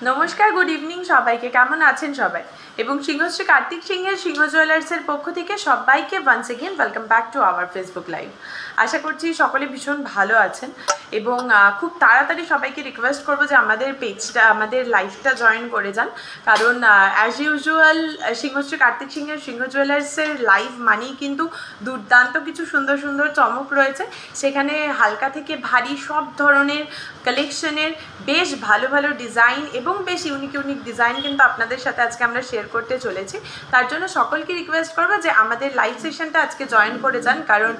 নমস্কার, good evening সবাইকে। কেমন আছেন সবাই? এবং সিংহশ্রী কার্তিক সিংহের সিংহ জুয়েলার্সের পক্ষ থেকে সবাইকে once again welcome back to our Facebook live. আশা করছি সকলে ভীষণ ভালো আছেন এবং খুব তাড়াতাড়ি সবাইকে রিকোয়েস্ট করবো যে আমাদের পেজটা, আমাদের লাইভটা জয়েন করে যান, কারণ অ্যাজ ইউজুয়াল সিংহশ্রী কার্তিক সিংহের সিংহ জুয়েলার্সের লাইভ মানেই কিন্তু দুর্দান্ত কিছু সুন্দর সুন্দর চমক রয়েছে। সেখানে হালকা থেকে ভারী সব ধরনের কালেকশনের বেশ ভালো ভালো ডিজাইন এবং বেশ ইউনিক ইউনিক ডিজাইন কিন্তু আপনাদের সাথে আজকে আমরা শেয়ার করতে চলেছি। তার জন্য সকলকে রিকোয়েস্ট করবো যে আমাদের লাইভ সেশনটা আজকে জয়েন করে যান, কারণ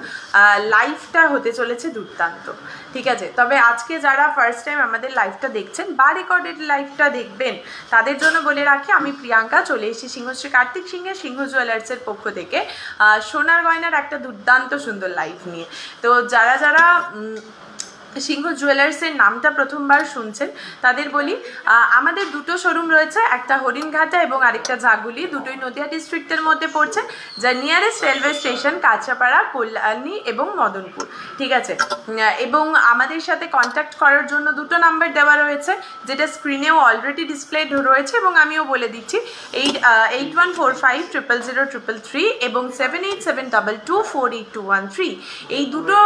লাইভটা হতে চলেছে দুর্দান্ত। ঠিক আছে, তবে আজকে যারা ফার্স্ট টাইম আমাদের লাইভটা দেখছেন বা রেকর্ডেড লাইভটা দেখবেন তাদের জন্য বলে রাখি, আমি প্রিয়াঙ্কা চলে এসেছি সিংহশ্রী কার্তিক সিংহের সিংহ জুয়েলার্সের পক্ষ থেকে সোনার গয়নার একটা দুর্দান্ত সুন্দর লাইভ নিয়ে। তো যারা যারা সিংহ জুয়েলার্সের নামটা প্রথমবার শুনছেন তাদের বলি, আমাদের দুটো শোরুম রয়েছে, একটা হরিণঘাটা এবং আরেকটা জাগুলি, দুটোই নদিয়া ডিস্ট্রিক্টের মধ্যে পড়ছে, যা nearest railway station Kanchapara, Kalyani এবং মদনপুর। ঠিক আছে, এবং আমাদের সাথে কন্ট্যাক্ট করার জন্য দুটো নাম্বার দেওয়া রয়েছে, যেটা স্ক্রিনেও অলরেডি ডিসপ্লেড রয়েছে এবং আমিও বলে দিচ্ছি, 8145000333 এবং 7872248213। এই দুটো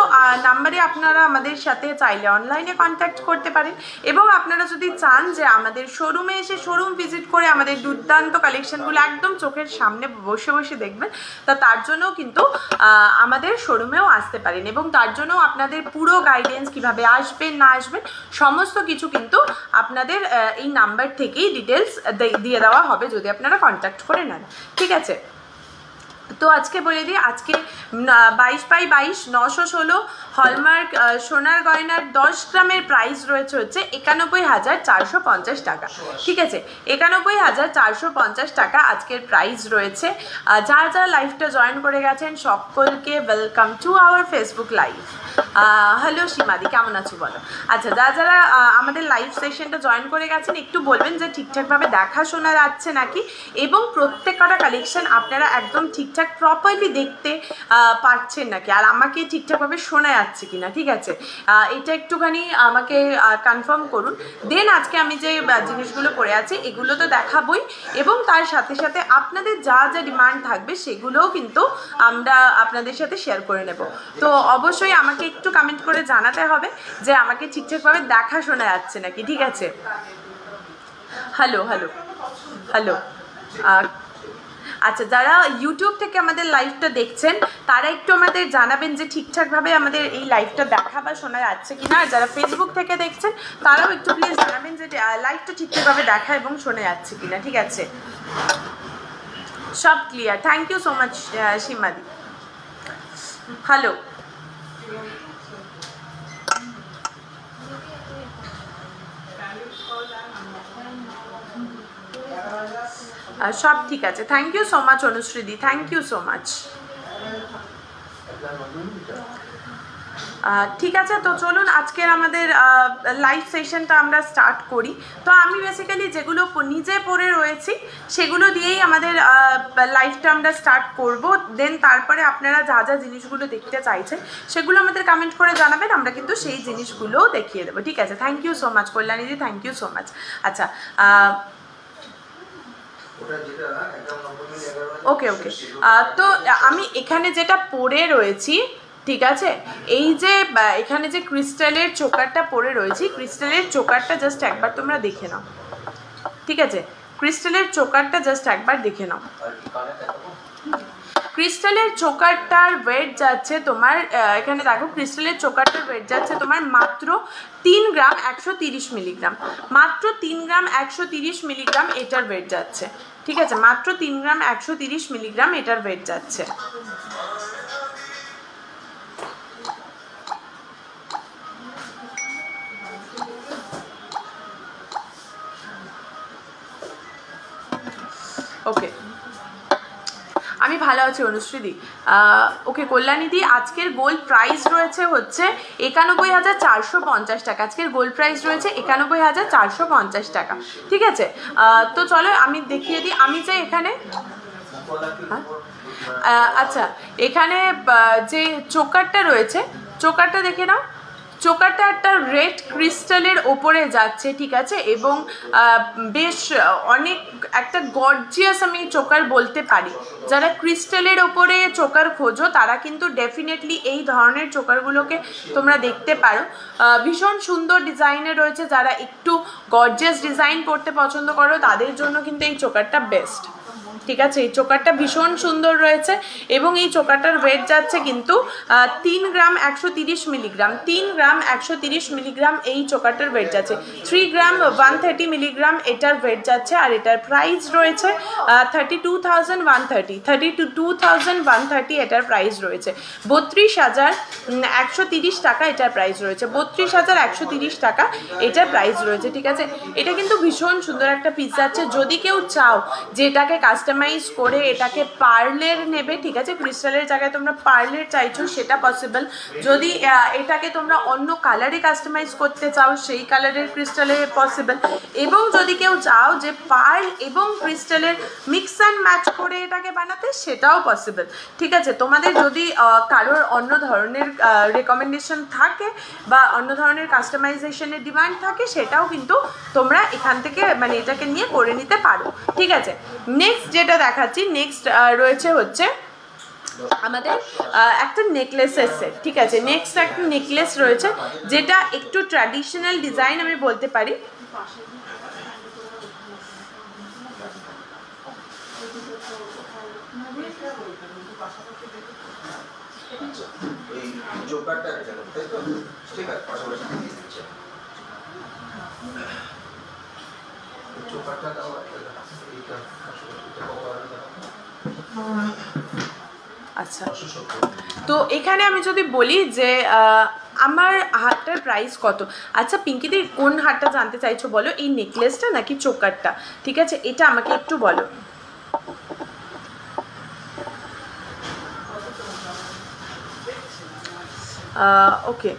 নাম্বারে আপনারা আমাদের সাথে চাইলে অনলাইনে কন্ট্যাক্ট করতে পারেন। এবং আপনারা যদি চান যে আমাদের শোরুমে এসে শোরুম ভিজিট করে আমাদের দুর্দান্ত কালেকশনগুলো একদম চোখের সামনে বসে বসে দেখবেন, তার জন্যও কিন্তু আমাদের শোরুমেও আসতে পারেন এবং তার জন্য আপনাদের পুরো গাইডেন্স কিভাবে আসবেন না আসবেন সমস্ত কিছু কিন্তু আপনাদের এই নাম্বার থেকেই ডিটেলস দিয়ে দেওয়া হবে যদি আপনারা কন্ট্যাক্ট করে নেন। ঠিক আছে, তো আজকে বলে দিই, আজকে 22x22 916 হলমার্ক সোনার গয়নার 10 গ্রামের প্রাইস রয়েছে হচ্ছে 91,450 টাকা। ঠিক আছে, 91,450 টাকা আজকের প্রাইস রয়েছে। যারা যারা লাইভটা জয়েন করে গেছেন সকলকে welcome to our Facebook live. Hello সীমাদি, কেমন আছো বলো? আচ্ছা, যারা যারা আমাদের লাইভ সেশনটা জয়েন করে গেছেন একটু বলবেন যে ঠিকঠাকভাবে দেখা শোনা যাচ্ছে নাকি, এবং প্রত্যেকটা কালেকশন আপনারা একদম ঠিকঠাক প্রপারলি দেখতে পাচ্ছেন নাকি, আর আমাকে ঠিকঠাকভাবে শোনা যাচ্ছে কিনা। ঠিক আছে, এটা একটুখানি আমাকে কনফার্ম করুন। দেন আজকে আমি যে জিনিসগুলো পরে আছি এগুলো তো দেখাবই, এবং তার সাথে সাথে আপনাদের যা যা ডিমান্ড থাকবে সেগুলোও কিন্তু আমরা আপনাদের সাথে শেয়ার করে নেব। তো অবশ্যই আমাকে একটু কমেন্ট করে জানাতে হবে যে আমাকে ঠিকঠাকভাবে দেখা শোনা যাচ্ছে নাকি। ঠিক আছে, হ্যালো হ্যালো হ্যালো। আচ্ছা, যারা ইউটিউব থেকে আমাদের লাইভটা দেখছেন তারা একটু আমাদের জানাবেন যে ঠিকঠাকভাবে আমাদের এই লাইভটা দেখা বা শোনা যাচ্ছে কিনা। আর যারা ফেসবুক থেকে দেখছেন তারাও একটু প্লিজ জানাবেন যে লাইভটা ঠিকঠাকভাবে দেখা এবং শোনা যাচ্ছে কিনা। ঠিক আছে, সব clear. Thank you so much সীমাদি। হ্যালো, সব ঠিক আছে। থ্যাংক ইউ সো মাচ অনুশ্রীদি, থ্যাংক ইউ সো মাচ। ঠিক আছে, তো চলুন আজকের আমাদের লাইভ সেশনটা আমরা স্টার্ট করি। তো আমি বেসিক্যালি যেগুলো নিজে পরে রয়েছি সেগুলো দিয়েই আমাদের লাইভটা আমরা স্টার্ট করব। দেন তারপরে আপনারা যা যা জিনিসগুলো দেখতে চাইছেন সেগুলো আমাদের কমেন্ট করে জানাবেন, আমরা কিন্তু সেই জিনিসগুলোও দেখিয়ে দেবো। ঠিক আছে, থ্যাংক ইউ সো মাচ কল্যাণীদি, থ্যাংক ইউ সো মাচ। আচ্ছা, ওকে ওকে, তো আমি এখানে যেটা পরে রয়েছি, ঠিক আছে, এই যে এখানে যে ক্রিস্টালের চোকারটা পরে রয়েছি, ক্রিস্টালের চোকারটা জাস্ট একবার তোমরা দেখে নাও। ঠিক আছে, ক্রিস্টালের চোকারটা জাস্ট একবার দেখে নাও। ক্রিস্টালের চোকারটার ওয়েট যাচ্ছে তোমার, এখানে দেখো ক্রিস্টালের চোকারটার ওয়েট যাচ্ছে তোমার মাত্র 3 গ্রাম 130 মিলিগ্রাম, মাত্র 3 গ্রাম 130 মিলিগ্রাম এটার ওয়েট যাচ্ছে। ঠিক আছে, মাত্র 3 গ্রাম 130 মিলিগ্রাম এটার ওয়েট যাচ্ছে। ওকে, আমি ভালো আছি অনুশ্রীদি। ওকে কল্যাণীদি, আজকের গোল্ড প্রাইস রয়েছে হচ্ছে 91,450 টাকা। আজকের গোল্ড প্রাইস রয়েছে 91,450 টাকা। ঠিক আছে, তো চলো আমি দেখিয়ে দিই। আমি যে এখানে আচ্ছা, এখানে যে চোকারটা রয়েছে, চোকারটা দেখে নাও, চোকারটা একটা রেড ক্রিস্টালের ওপরে যাচ্ছে, ঠিক আছে, এবং বেশ অনেক একটা গর্জিয়াস আমি চোকার বলতে পারি। যারা ক্রিস্টালের ওপরে চোকার খোঁজো তারা কিন্তু ডেফিনেটলি এই ধরনের চোকারগুলোকে তোমরা দেখতে পারো। ভীষণ সুন্দর ডিজাইনে রয়েছে, যারা একটু গর্জিয়াস ডিজাইন করতে পছন্দ করো তাদের জন্য কিন্তু এই চোকারটা বেস্ট, ঠিক আছে। এই চোকারটা ভীষণ সুন্দর রয়েছে এবং এই চোকারটার ওয়েট যাচ্ছে কিন্তু 3 গ্রাম 130 মিলিগ্রাম, 3 গ্রাম 130 মিলিগ্রাম এই চোকারটার ওয়েট যাচ্ছে। 3 গ্রাম 130 মিলিগ্রাম এটার ওয়েট যাচ্ছে, আর এটার প্রাইস রয়েছে 32,130 এটার প্রাইস রয়েছে। 32,130 টাকা এটার প্রাইস রয়েছে, 32,130 টাকা এটার প্রাইস রয়েছে, ঠিক আছে। এটা কিন্তু ভীষণ সুন্দর একটা পিস যাচ্ছে। যদি কেউ চাও যে এটাকে কাস্টমাইজ করে এটাকে পার্লের নেবে, ঠিক আছে, ক্রিস্টালের জায়গায় তোমরা পার্লের চাইছো, সেটা পসিবল। যদি এটাকে তোমরা অন্য কালারে কাস্টমাইজ করতে চাও সেই কালারের ক্রিস্টালে পসিবল, এবং যদি কেউ চাও যে পার্ল এবং ক্রিস্টালের মিক্স অ্যান্ড ম্যাচ করে এটাকে বানাতে, সেটাও পসিবল, ঠিক আছে। তোমাদের যদি কারোর অন্য ধরনের রেকমেন্ডেশন থাকে বা অন্য ধরনের কাস্টমাইজেশনের ডিমান্ড থাকে, সেটাও কিন্তু তোমরা এখান থেকে মানে এটাকে নিয়ে করে নিতে পারো, ঠিক আছে। নেক্সট যেটা দেখাচ্ছি, নেক্সট রয়েছে হচ্ছে আমাদের একটা নেকলেসের সেট, ঠিক আছে। নেক্সট একটা নেকলেস রয়েছে যেটা একটু ট্র্যাডিশনাল ডিজাইন আমি বলতে পারি। আচ্ছা, তো এখানে আমি যদি বলি যে আমার হারটার প্রাইস কত। আচ্ছা পিঙ্কিদি, কোন হারটা জানতে চাইছো বলো, এই নেকলেসটা নাকি চোকারটা, ঠিক আছে, এটা আমাকে একটু বলো। ওকে,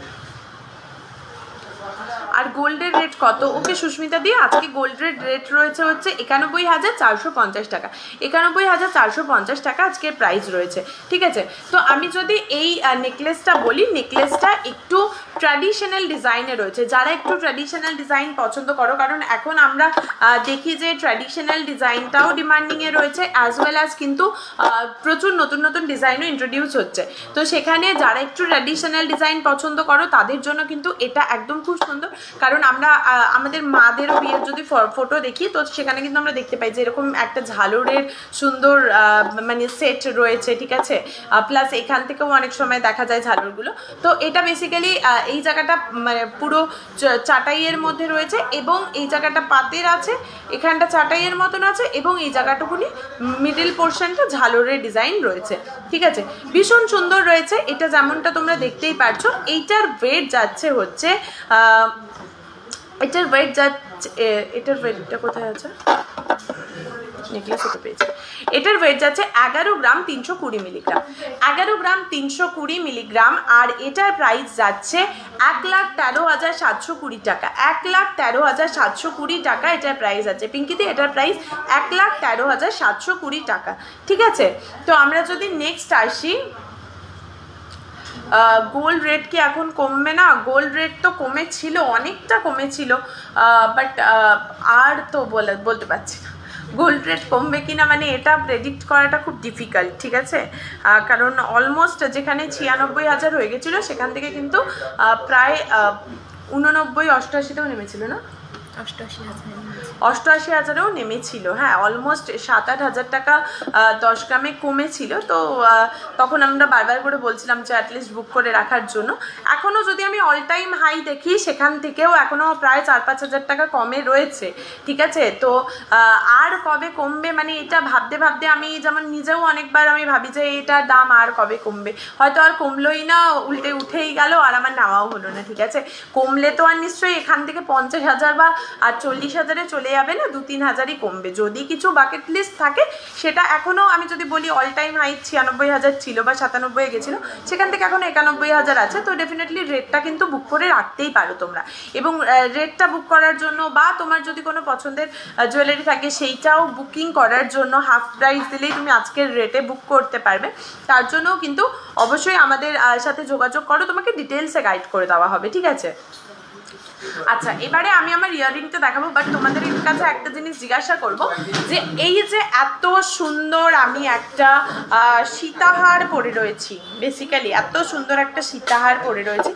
আর গোল্ডের রেট কত? ওকে সুস্মিতা দি, আজকে গোল্ডের রেট রয়েছে হচ্ছে 91,450 টাকা, 91,450 টাকা আজকের প্রাইস রয়েছে, ঠিক আছে। তো আমি যদি এই নেকলেসটা বলি, নেকলেসটা একটু ট্র্যাডিশনাল ডিজাইনে রয়েছে। যারা একটু ট্র্যাডিশনাল ডিজাইন পছন্দ করো, কারণ এখন আমরা দেখি যে ট্র্যাডিশনাল ডিজাইনটাও ডিমান্ডিংয়ে রয়েছে, অ্যাজ ওয়েল অ্যাজ কিন্তু প্রচুর নতুন নতুন ডিজাইনও ইন্ট্রোডিউস হচ্ছে। তো সেখানে যারা একটু ট্র্যাডিশনাল ডিজাইন পছন্দ করো তাদের জন্য কিন্তু এটা একদম খুব সুন্দর, কারণ আমরা আমাদের মাদেরও বিয়ের যদি ফটো দেখি তো সেখানে কিন্তু আমরা দেখতে পাই যে এরকম একটা ঝালরের সুন্দর মানে সেট রয়েছে, ঠিক আছে। প্লাস এখান থেকেও অনেক সময় দেখা যায় ঝালরগুলো। তো এটা বেসিক্যালি এই জায়গাটা মানে পুরো চাটাইয়ের মধ্যে রয়েছে, এবং এই জায়গাটা পাতের আছে, এখানটা চাটাইয়ের মতন আছে, এবং এই জায়গাটুকুনি মিডল পোর্শনটা ঝালরের ডিজাইন রয়েছে, ঠিক আছে। ভীষণ সুন্দর রয়েছে এটা, যেমনটা তোমরা দেখতেই পারছো। এইটার ওয়েট যাচ্ছে হচ্ছে এটার ওয়েট যাচ্ছে, এটার ওয়েটটা কোথায় আছে, নেকলেস হতে পেয়েছে। এটার ওয়েট যাচ্ছে 11 গ্রাম 320 মিলিগ্রাম, 11 গ্রাম 320 মিলিগ্রাম, আর এটার প্রাইস যাচ্ছে 1,13,720 টাকা, 1,13,720 টাকা এটার প্রাইস আছে। পিঙ্কিতে এটার প্রাইস 1,13,720 টাকা, ঠিক আছে। তো আমরা যদি নেক্সট আসি, গোল্ড রেট কি এখন কমবে না? গোল্ড রেট তো কমেছিল, অনেকটা কমেছিল, বাট আর তো বলতে পারছি না গোল্ড রেট কমবে কিনা, মানে এটা প্রেডিক্ট করাটা খুব ডিফিকাল্ট, ঠিক আছে। কারণ অলমোস্ট যেখানে 96,000 হয়ে গেছিলো সেখান থেকে কিন্তু প্রায় 89-88তেও নেমেছিল না, 88,000-এও নেমেছিল, হ্যাঁ, অলমোস্ট 7-8 হাজার টাকা 10 গ্রামে কমেছিল। তো তখন আমরা বারবার করে বলছিলাম যে অ্যাটলিস্ট বুক করে রাখার জন্য। এখনও যদি আমি অল টাইম হাই দেখি সেখান থেকেও এখনও প্রায় 4-5 হাজার টাকা কমে রয়েছে, ঠিক আছে। তো আর কবে কমবে মানে এটা ভাবতে ভাবতে আমি যেমন নিজেও অনেকবার আমি ভাবি যে এটার দাম আর কবে কমবে, হয়তো আর কমলোই না, উল্টে উঠেই গেল, আর আমার নেওয়াও হলো না, ঠিক আছে। কমলে তো আর নিশ্চয়ই এখান থেকে 50,000 বা 40,000-এ চলে চলে যাবে না, 2-3 হাজারই কমবে। যদি কিছু বাকেট লিস্ট থাকে সেটা এখনও আমি যদি বলি অল টাইম হাই 96,000 ছিল বা 97 গেছিলো, সেখান থেকে এখনও 91,000 আছে। তো ডেফিনেটলি রেটটা কিন্তু বুক করে রাখতেই পারো তোমরা। এবং রেটটা বুক করার জন্য বা তোমার যদি কোনো পছন্দের জুয়েলারি থাকে সেইটাও বুকিং করার জন্য হাফ প্রাইস দিলেই তুমি আজকের রেটে বুক করতে পারবে। তার জন্যও কিন্তু অবশ্যই আমাদের সাথে যোগাযোগ করো, তোমাকে ডিটেলসে গাইড করে দেওয়া হবে, ঠিক আছে? আচ্ছা, এবারে আমি আমার ইয়াররিংটা দেখাবো, বাট তোমাদের কাছে একটা জিনিস জিজ্ঞাসা করব যে এই যে এত সুন্দর আমি একটা সীতাহার পরে রয়েছি, বেসিক্যালি এত সুন্দর একটা সীতাহার পরে রয়েছি,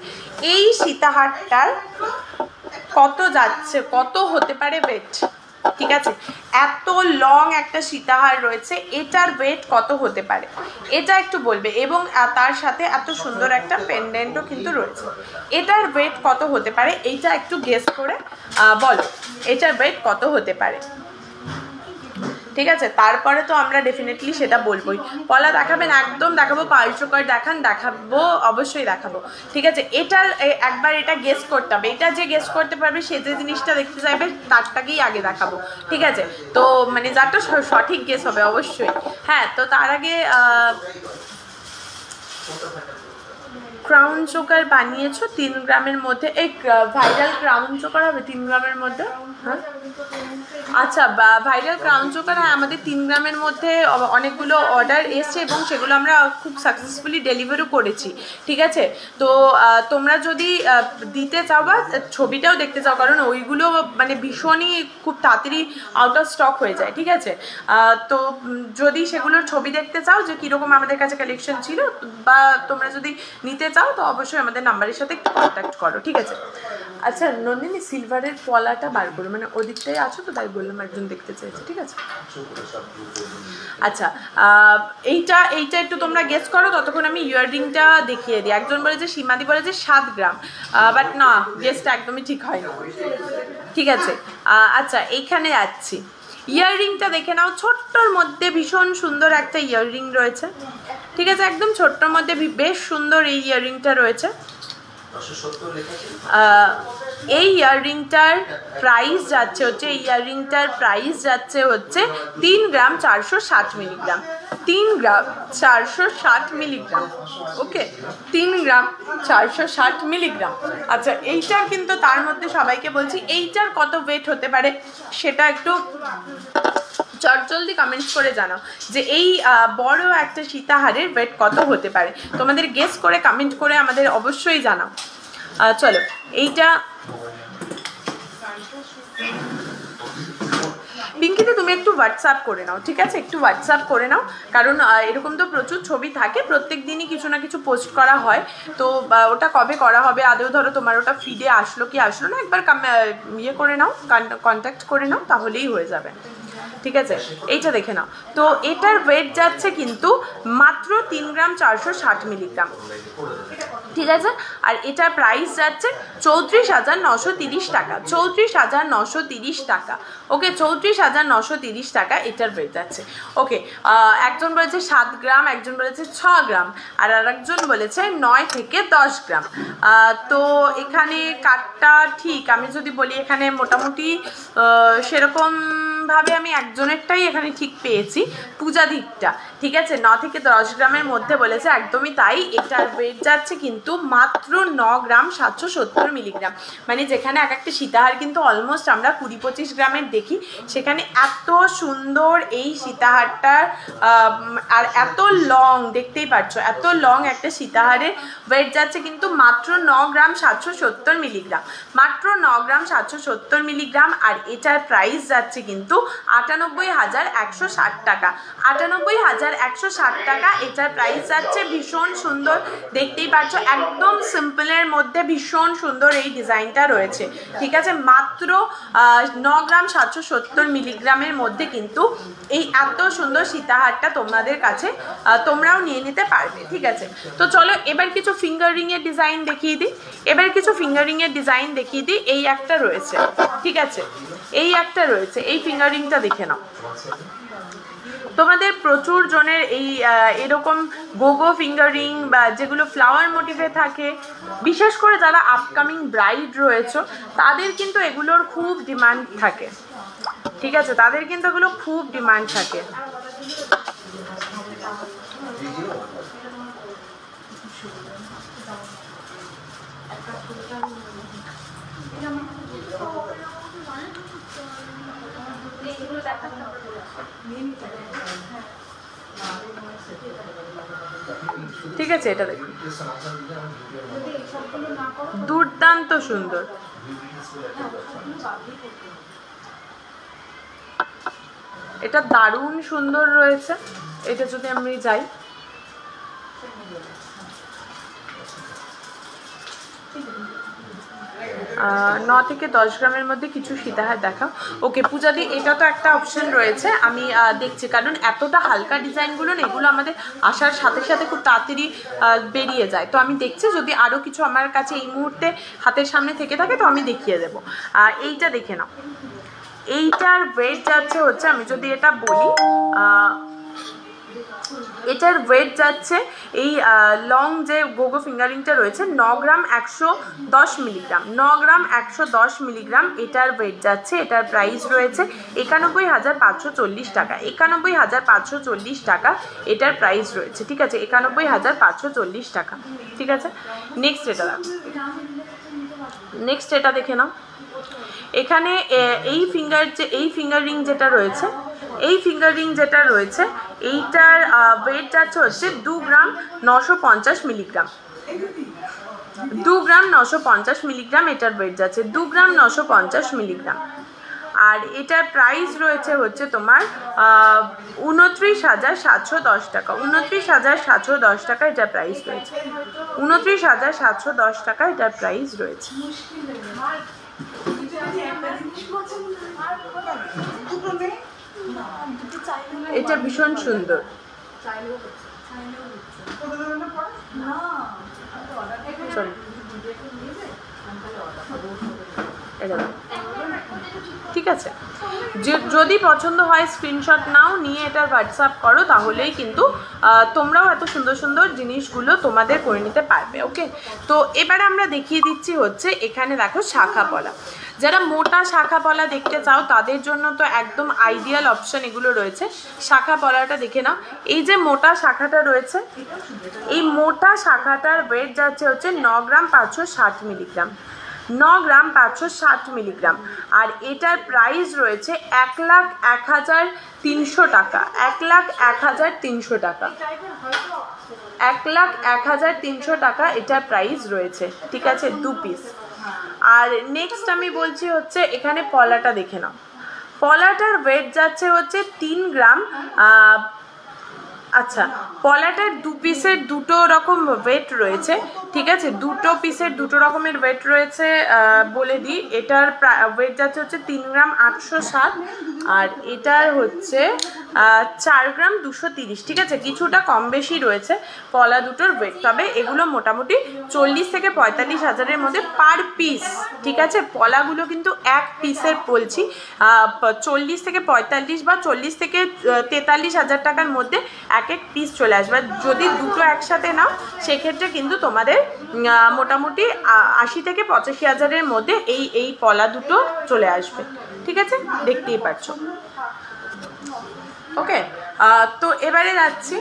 এই সীতাহারটার কত যাচ্ছে, কত হতে পারে ওয়েট? ঠিক আছে, এত লং একটা সীতাহার রয়েছে, এটার ওয়েট কত হতে পারে এটা একটু বলবে। এবং তার সাথে এত সুন্দর একটা পেন্ডেন্টও কিন্তু রয়েছে, এটার ওয়েট কত হতে পারে এইটা একটু গেস করে বলো, এটার ওয়েট কত হতে পারে? ঠিক আছে, তারপরে তো আমরা ডেফিনেটলি সেটা বলবোই। পলা দেখাবেন? একদম দেখাবো। পার্ল চোকার দেখাবো, অবশ্যই দেখাবো। ঠিক আছে, এটার একবার এটা গেস করতে হবে, এটা যে গেস করতে পারবে সে যে জিনিসটা দেখতে চাইবে তারটাকেই আগে দেখাবো, ঠিক আছে? তো মানে যারটা সঠিক গেস হবে অবশ্যই। হ্যাঁ, তো তার আগে ক্রাউন চোকার বানিয়েছো 3 গ্রামের মধ্যে, এই ভাইরাল ক্রাউন চোকার হবে 3 গ্রামের মধ্যে? হ্যাঁ, আচ্ছা, ভাইরাল ক্রাউন চোকার, হ্যাঁ আমাদের 3 গ্রামের মধ্যে অনেকগুলো অর্ডার এসছে এবং সেগুলো আমরা খুব সাকসেসফুলি ডেলিভারিও করেছি, ঠিক আছে? তো তোমরা যদি দিতে চাও বা ছবিটাও দেখতে চাও, কারণ ওইগুলো মানে ভীষণই খুব তাড়াতাড়ি আউট অফ স্টক হয়ে যায়, ঠিক আছে? তো যদি সেগুলোর ছবি দেখতে চাও যে কীরকম আমাদের কাছে কালেকশন ছিল বা তোমরা যদি নিতে চাও তো অবশ্যই আমাদের নাম্বারের সাথে একটু কন্ট্যাক্ট করো, ঠিক আছে? আচ্ছা নন্দিনী, সিলভারের পলাটা বার করো, মানে ওদিকটাই আছো তো তাই বললাম, একজন দেখতে চাইছে, ঠিক আছে? আচ্ছা, এইটা একটু তোমরা গেস করো, ততক্ষণ আমি ইয়াররিংটা দেখিয়ে দিই। একজন বলেছে, সীমাদি বলেছে 7 গ্রাম, বাট না, গেসটা একদমই ঠিক হয়নি, ঠিক আছে? আচ্ছা, এইখানে যাচ্ছি, ইয়াররিংটা দেখে নাও, ছোট্টর মধ্যে ভীষণ সুন্দর একটা ইয়াররিং রয়েছে, ঠিক আছে? একদম ছোট্টর মধ্যে বেশ সুন্দর এই ইয়াররিংটা রয়েছে। এই ইয়াররিংটার প্রাইস যাচ্ছে হচ্ছে, এই ইয়াররিংটার প্রাইস যাচ্ছে হচ্ছে 3 গ্রাম 460 মিলিগ্রাম, 3 গ্রাম 460 মিলিগ্রাম, ওকে? 3 গ্রাম 460 মিলিগ্রাম। আচ্ছা, এইটার কিন্তু তার মধ্যে সবাইকে বলছি এইটার কত ওয়েট হতে পারে সেটা একটু জলদি কমেন্টস করে জানাও যে এই বড় একটা সীতাহারের ওয়েট কত হতে পারে। তোমাদের গেস করে কমেন্ট করে আমাদের অবশ্যই জানাও। চলো, এইটা পিঙ্কিতে তুমি একটু হোয়াটসঅ্যাপ করে নাও, ঠিক আছে? একটু হোয়াটসঅ্যাপ করে নাও, কারণ এরকম তো প্রচুর ছবি থাকে, প্রত্যেক দিনই কিছু না কিছু পোস্ট করা হয়, তো ওটা কবে করা হবে আদেও ধরো তোমার ওটা ফিডে আসলো কি আসলো না একবার ইয়ে করে নাও, কন্ট্যাক্ট করে নাও, তাহলেই হয়ে যাবে, ঠিক আছে? এইটা দেখে নাও। তো এটার ওয়েট যাচ্ছে কিন্তু মাত্র 3 গ্রাম 460 মিলিগ্রাম, ঠিক আছে? আর এটার প্রাইস যাচ্ছে 34,930 টাকা, 34,930 টাকা, ওকে? 34,930 টাকা এটার ওয়েট যাচ্ছে, ওকে? একজন বলেছে 7 গ্রাম, একজন বলেছে 6 গ্রাম, আর আরেকজন বলেছে 9 থেকে 10 গ্রাম। তো এখানে কাটটা ঠিক আমি যদি বলি, এখানে মোটামুটি সেরকম ভাবে আমি একজনেরটাই এখানে ঠিক পেয়েছি, পূজা দিকটা, ঠিক আছে? 9 থেকে 10 গ্রামের মধ্যে বলেছে, একদমই তাই। এটার ওয়েট যাচ্ছে কিন্তু মাত্র 9 গ্রাম 770 মিলিগ্রাম, মানে যেখানে এক একটা সীতাহার কিন্তু অলমোস্ট আমরা 20-25 গ্রামের দেখি, সেখানে এত সুন্দর এই সীতাহারটার আর এত লং, দেখতেই পাচ্ছ এত লং একটা সীতাহারের ওয়েট যাচ্ছে কিন্তু মাত্র 9 গ্রাম 770 মিলিগ্রাম, মাত্র 9 গ্রাম 770 মিলিগ্রাম। আর এটার প্রাইস যাচ্ছে কিন্তু 98,160 টাকা, 98,160 টাকা এটার প্রাইস যাচ্ছে। ভীষণ সুন্দর, দেখতেই পাচ্ছ একদম সিম্পলের মধ্যে ভীষণ সুন্দর এই ডিজাইনটা রয়েছে, ঠিক আছে? মাত্র 9 গ্রাম 770 মিলিগ্রামের মধ্যে কিন্তু এই এত সুন্দর সীতাহারটা তোমাদের কাছে তোমরাও নিয়ে নিতে পারবে, ঠিক আছে? তো চলো এবার কিছু ফিঙ্গারিংয়ের ডিজাইন দেখিয়ে দিই, এই একটা রয়েছে, ঠিক আছে? এই একটা রয়েছে, এই ফিঙ্গারিংটা দেখে নাও। তোমাদের প্রচুর জনের এই এরকম গোগো ফিঙ্গারিং বা যেগুলো ফ্লাওয়ার মোটিভে থাকে, বিশেষ করে যারা আপকামিং ব্রাইড রয়েছে তাদের কিন্তু এগুলোর খুব ডিমান্ড থাকে, ঠিক আছে, তাদের কিন্তু এগুলো খুব ডিমান্ড থাকে। ঠিক আছে, এটা দেখুন, দুর্দান্ত সুন্দর। এটা দারুণ সুন্দর রয়েছে। এটা যদি আমি যাই, 9 থেকে 10 গ্রামের মধ্যে কিছু সীতাহার দেখাও। ওকে পূজাদি, এটা তো একটা অপশন রয়েছে, আমি দেখছি, কারণ এতটা হালকা ডিজাইনগুলো না, এগুলো আমাদের আসার সাথে সাথে খুব তাড়াতাড়ি বেরিয়ে যায়। তো আমি দেখছি যদি আরও কিছু আমার কাছে এই মুহূর্তে হাতের সামনে থেকে থাকে তো আমি দেখিয়ে দেবো। এইটা দেখে নাও, এইটার ওয়েট যাচ্ছে হচ্ছে, আমি যদি এটা বলি, এটার ওয়েট যাচ্ছে এই লং যে গোগো ফিঙ্গারিংটা রয়েছে 9 গ্রাম 110 মিলিগ্রাম, 9 গ্রাম 110 মিলিগ্রাম এটার ওয়েট যাচ্ছে। এটার প্রাইস রয়েছে 91,540 টাকা, 91,540 টাকা এটার প্রাইস রয়েছে। ঠিক আছে, 91,540 টাকা। ঠিক আছে, নেক্সট এটা দেখো, নেক্সট এটা দেখে নাও। এখানে এই ফিঙ্গার রিং যেটা রয়েছে, এই ফিঙ্গার রিং যেটা রয়েছে এইটার ওয়েট যাচ্ছে হচ্ছে 2 গ্রাম 950 মিলিগ্রাম, 2 গ্রাম 950 মিলিগ্রাম এটার ওয়েট যাচ্ছে, 2 গ্রাম 950 মিলিগ্রাম। আর এটার প্রাইস রয়েছে হচ্ছে তোমার 29,710 টাকা, 29,710 টাকা এটার প্রাইস রয়েছে, 29,710 টাকা এটার প্রাইস রয়েছে। এটা ভীষণ সুন্দর। ঠিক আছে, যদি পছন্দ হয় স্ক্রিনশট নাও, নিয়ে এটা হোয়াটসঅ্যাপ করো, তাহলেই কিন্তু তোমরাও এত সুন্দর সুন্দর জিনিসগুলো তোমাদের করে নিতে পারবে। ওকে, তো এবারে আমরা দেখিয়ে দিচ্ছি হচ্ছে, এখানে দেখো শাখা পলা। যারা মোটা শাখা পলা দেখতে চাও তাদের জন্য তো একদম আইডিয়াল অপশন এগুলো রয়েছে। শাখা পলাটা দেখে নাও, এই যে মোটা শাখাটা রয়েছে, এই মোটা শাখাটার ওয়েট যাচ্ছে হচ্ছে 9 গ্রাম 560 মিলিগ্রাম, 9 গ্রাম 560 মিলিগ্রাম। আর এটার প্রাইস রয়েছে 1,01,300 টাকা, 1,01,300 টাকা, 1,01,300 টাকা এটার প্রাইস রয়েছে। ঠিক আছে, 2 পিস। আর নেক্সট আমি বলছি হচ্ছে, এখানে পলাটা দেখে নাও, পলাটার ওয়েট যাচ্ছে হচ্ছে 3 গ্রাম। আচ্ছা, পলাটার 2 পিসের 2 রকম ওয়েট রয়েছে। ঠিক আছে, 2 পিসের 2 রকমের ওয়েট রয়েছে, বলে দিই। এটার ওয়েট যাচ্ছে হচ্ছে 3 গ্রাম 860, আর এটার হচ্ছে 4 গ্রাম 230। ঠিক আছে, কিছুটা কম বেশি রয়েছে পলা দুটোর ওয়েট, তবে এগুলো মোটামুটি 40 থেকে 45 হাজারের মধ্যে পার পিস। ঠিক আছে, পলাগুলো কিন্তু এক পিসের বলছি, 40 থেকে 45 বা 40 থেকে 43 হাজার টাকার মধ্যে এক এক পিস চলে আসবে। যদি দুটো একসাথে নাও সেক্ষেত্রে কিন্তু তোমাদের মোটামুটি 80 থেকে 85 হাজারের মধ্যে এই পলা দুটো চলে আসবে। ঠিক আছে, দেখতেই পাচ্ছ। ওকে, তো এবারে যাচ্ছি,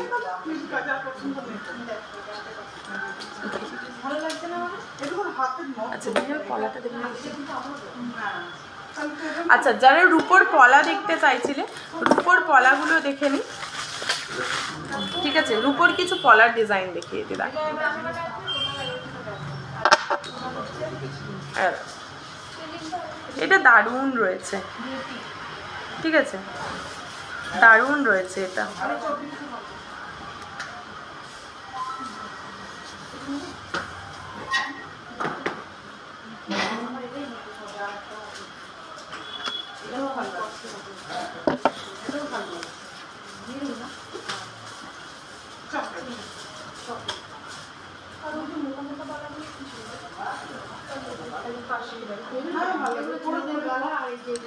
আচ্ছা যারা রূপোর পলা দেখতে চাইছিলে, রূপোর পলাগুলো দেখে নি। ঠিক আছে, রূপোর কিছু পলার ডিজাইন দেখিয়ে দিলাম। এটা দারুণ রয়েছে। ঠিক আছে, দারুণ রয়েছে এটা।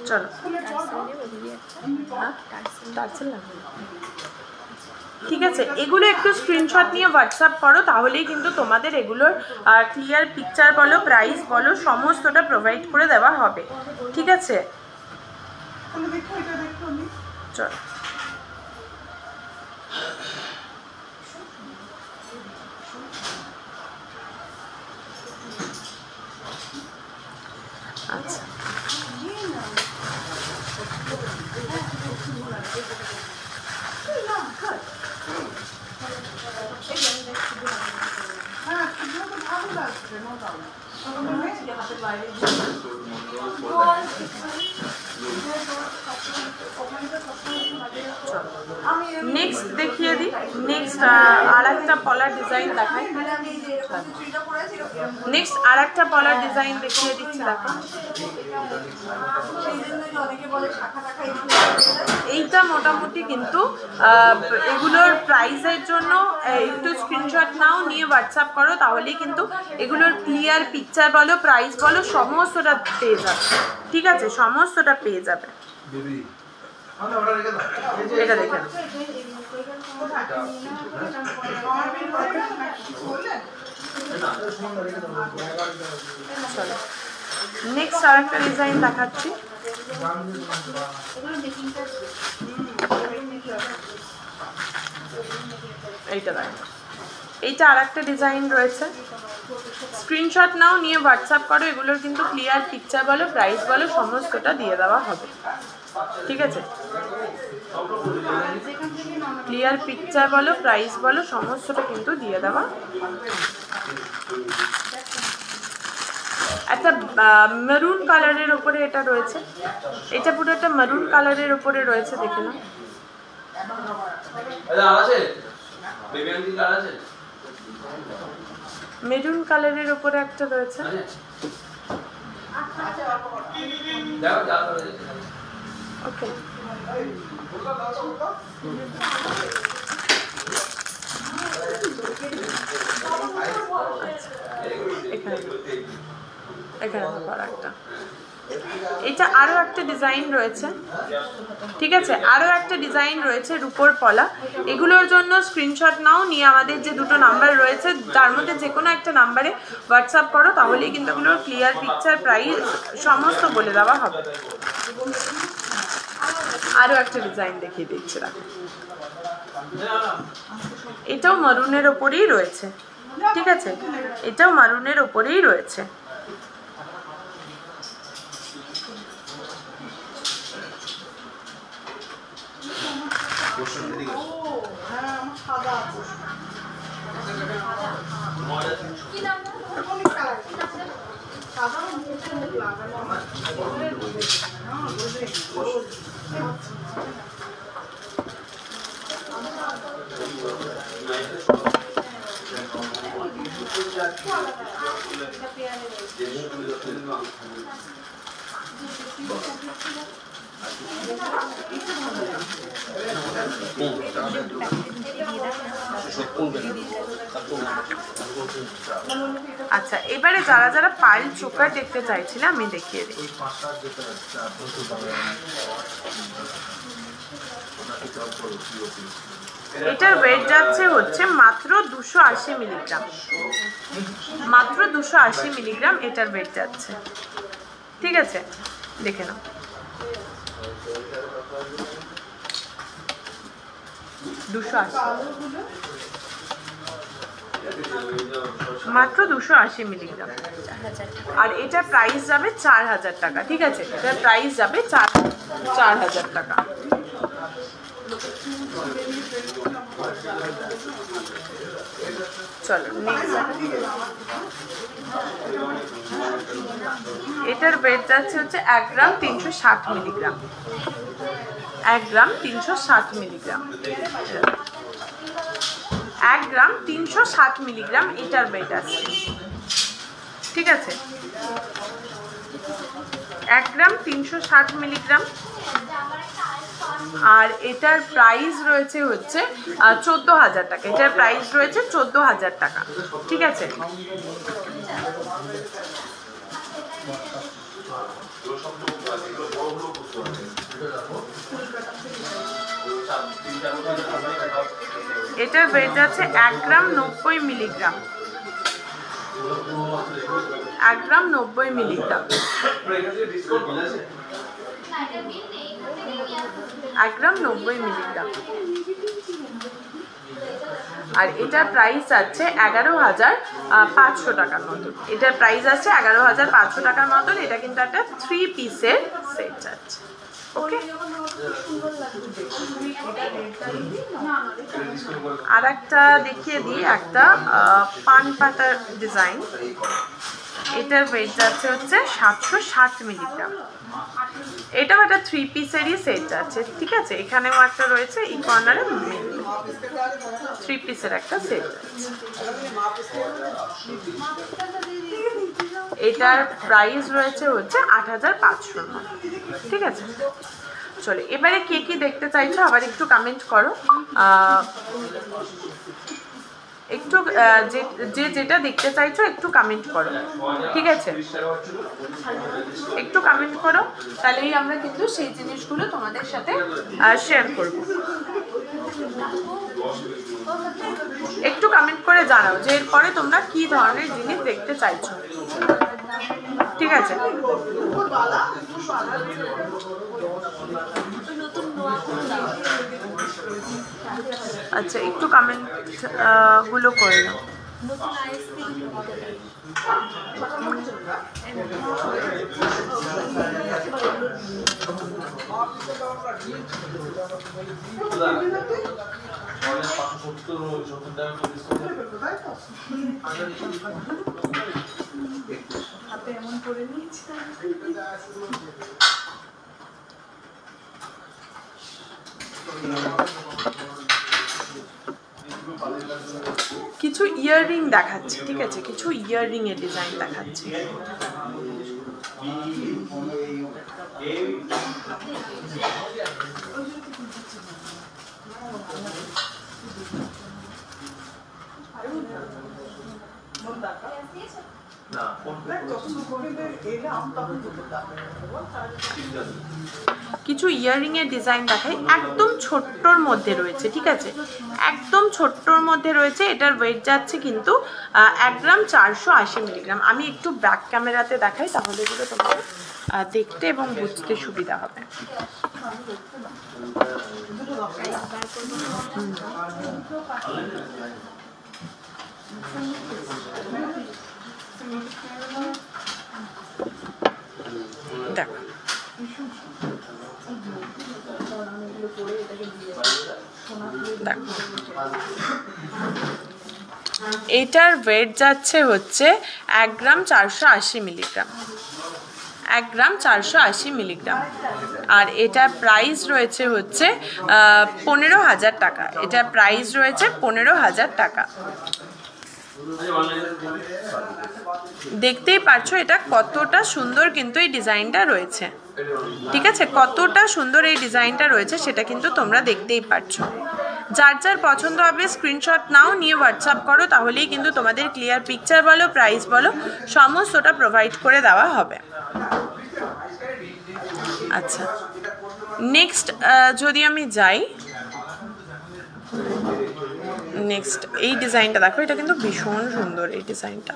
চলো, ঠিক আছে, এগুলো একটু স্ক্রিনশট নিয়ে হোয়াটসঅ্যাপ করো, তাহলেই কিন্তু তোমাদের এগুলোর ক্লিয়ার পিকচার বলো, প্রাইস বলো, সমস্তটা প্রোভাইড করে দেওয়া হবে। ঠিক আছে, চল আচ্ছা নেক্সট দেখিয়ে দিই। নেক্সট আর একটা পলার ডিজাইন দেখাই। নেক্সট আর একটা পলার ডিজাইন দেখিয়ে দিচ্ছি, দেখো। এইটা মোটামুটি কিন্তু এগুলোর প্রাইসের জন্য একটু স্ক্রিনশট নাও, নিয়ে হোয়াটসঅ্যাপ করো, তাহলেই কিন্তু এগুলোর ক্লিয়ার পিকচার বলো, প্রাইস বলো, সমস্তটা পেয়ে যাবে। ঠিক আছে, সমস্তটা পেয়ে যাবে। এটা দেখে চলো নেক্সট আর একটা ডিজাইন দেখাচ্ছি। এইটা দেখো, এইটা আর একটা ডিজাইন রয়েছে। স্ক্রিনশট নাও, নিয়ে হোয়াটসঅ্যাপ করো, এগুলোর কিন্তু ক্লিয়ার পিকচার বলো, প্রাইস বলো, সমস্তটা দিয়ে দেওয়া হবে। ঠিক আছে, ক্লিয়ার পিকচার বলো, প্রাইস বলো, সমস্তটা কিন্তু দিয়ে দেওয়া। একটা মেরুন কালারের ওপরে এটা রয়েছে, এটা পুরো একটা মেরুন কালারের ওপরে রয়েছে, দেখে নাও। মেরুন কালারের ওপরে একটা রয়েছে। ওকে, এখানে একটা, এটা আরো একটা ডিজাইন রয়েছে। ঠিক আছে, আরো একটা ডিজাইন রয়েছে রূপোর পলা। এগুলোর জন্য স্ক্রিনশট নাও, নিয়ে আমাদের যে দুটো নাম্বার রয়েছে তার মধ্যে যে কোনো একটা নাম্বারে হোয়াটসঅ্যাপ করো, তাহলেই কিন্তু এগুলোর ক্লিয়ার পিকচার, প্রাইস সমস্ত বলে দেওয়া হবে। আরো একটা ডিজাইন দেখিয়ে দিচ্ছি, এটাও মারুনের ওপরেই রয়েছে। ঠিক আছে, এটাও মারুনের ওপরেই রয়েছে। আচ্ছা, এবারে যারা যারা পাইল চোকার দেখতে চাইছিলে আমি দেখিয়ে দিই। এটার ওয়েট যাচ্ছে হচ্ছে মাত্র 280 মিলিগ্রাম, মাত্র 280 মিলিগ্রাম এটার ওয়েট যাচ্ছে। ঠিক আছে, দেখে নাও। মাত্র 280 মিলিগ্রাম, আর এটার প্রাইস যাবে 4000 টাকা। ঠিক আছে, এটার প্রাইস যাবে 4000 টাকা। চলো নেক্সট, এটার ওয়েট যাচ্ছে হচ্ছে 1 গ্রাম 360 মিলিগ্রাম, 1 গ্রাম 360 মিলিগ্রাম, 1 গ্রাম 360 মিলিগ্রাম এটার ওয়েট আছে। ঠিক আছে, 1 গ্রাম 360 মিলিগ্রাম, আর এটার প্রাইস রয়েছে হচ্ছে 14000 টাকা। এটার প্রাইস রয়েছে 14000 টাকা। ঠিক আছে, এটার ওয়েট আছে 1 গ্রাম 90 মিলিগ্রাম, 1 গ্রাম 90 মিলিগ্রাম। 1 গ্রাম 90 মিলিগ্রাম। আর এটার প্রাইস আছে 11,500 টাকার মতন। এটার প্রাইস আছে 11,500 টাকার মতন। এটা কিন্তু একটা 3 পিসের সেট আছে। ওকে, আর একটা দেখিয়ে দিই, একটা পান পাতার ডিজাইন। এটার ওয়েট যাচ্ছে হচ্ছে 760 মিলিগ্রাম। এটাও একটা 3 পিসেরই সেট আছে, ঠিক আছে। এখানেও একটা রয়েছে, এই কর্নারে 3 পিসের একটা সেট আছে। এটার প্রাইস রয়েছে হচ্ছে 8,500, ঠিক আছে। চলো, এবারে কে কি দেখতে চাইছো আবার একটু কমেন্ট করো। একটু যে যেটা দেখতে চাইছো একটু কমেন্ট করো, ঠিক আছে। একটু কমেন্ট করো, তাহলেই আমরা কিন্তু সেই জিনিসগুলো তোমাদের সাথে শেয়ার করব। একটু কমেন্ট করে জানাও যে এরপরে তোমরা কি ধরনের জিনিস দেখতে চাইছো, ঠিক আছে। আচ্ছা, একটু কমেন্ট গুলো করে নাও। কিছু ইয়াররিং দেখাচ্ছি, ঠিক আছে। কিছু ইয়াররিং এর ডিজাইন দেখাচ্ছি। কিছু ইয়াররিং এর ডিজাইন দেখাই, একদম ছোট্টর মধ্যে রয়েছে, ঠিক আছে। একদম ছোট্টর মধ্যে রয়েছে। এটার ওয়েট যাচ্ছে কিন্তু 1 গ্রাম 480 মিলিগ্রাম। আমি একটু ব্যাক ক্যামেরাতে দেখাই, তাহলে এগুলো তোমাদের দেখতে এবং বুঝতে সুবিধা হবে। দেখো, এটার ওয়েট যাচ্ছে হচ্ছে 1 গ্রাম 480 মিলিগ্রাম। 1 গ্রাম 480 মিলিগ্রাম। আর এটার প্রাইস রয়েছে হচ্ছে 15,000 টাকা। এটার প্রাইস রয়েছে 15,000 টাকা। দেখতেই পাচ্ছ এটা কতটা সুন্দর কিন্তু এই ডিজাইনটা রয়েছে, ঠিক আছে। কতটা সুন্দর এই ডিজাইনটা রয়েছে সেটা কিন্তু তোমরা দেখতেই পাচ্ছ। যার যার পছন্দ হবে স্ক্রিনশট নাও, নিয়ে হোয়াটসঅ্যাপ করো, তাহলেই কিন্তু তোমাদের ক্লিয়ার পিকচার বলো, প্রাইস বলো, সমস্তটা প্রোভাইড করে দেওয়া হবে। আচ্ছা, নেক্সট যদি আমি যাই, নেক্সট এই ডিজাইনটা দেখো। এটা কিন্তু ভীষণ সুন্দর এই ডিজাইনটা।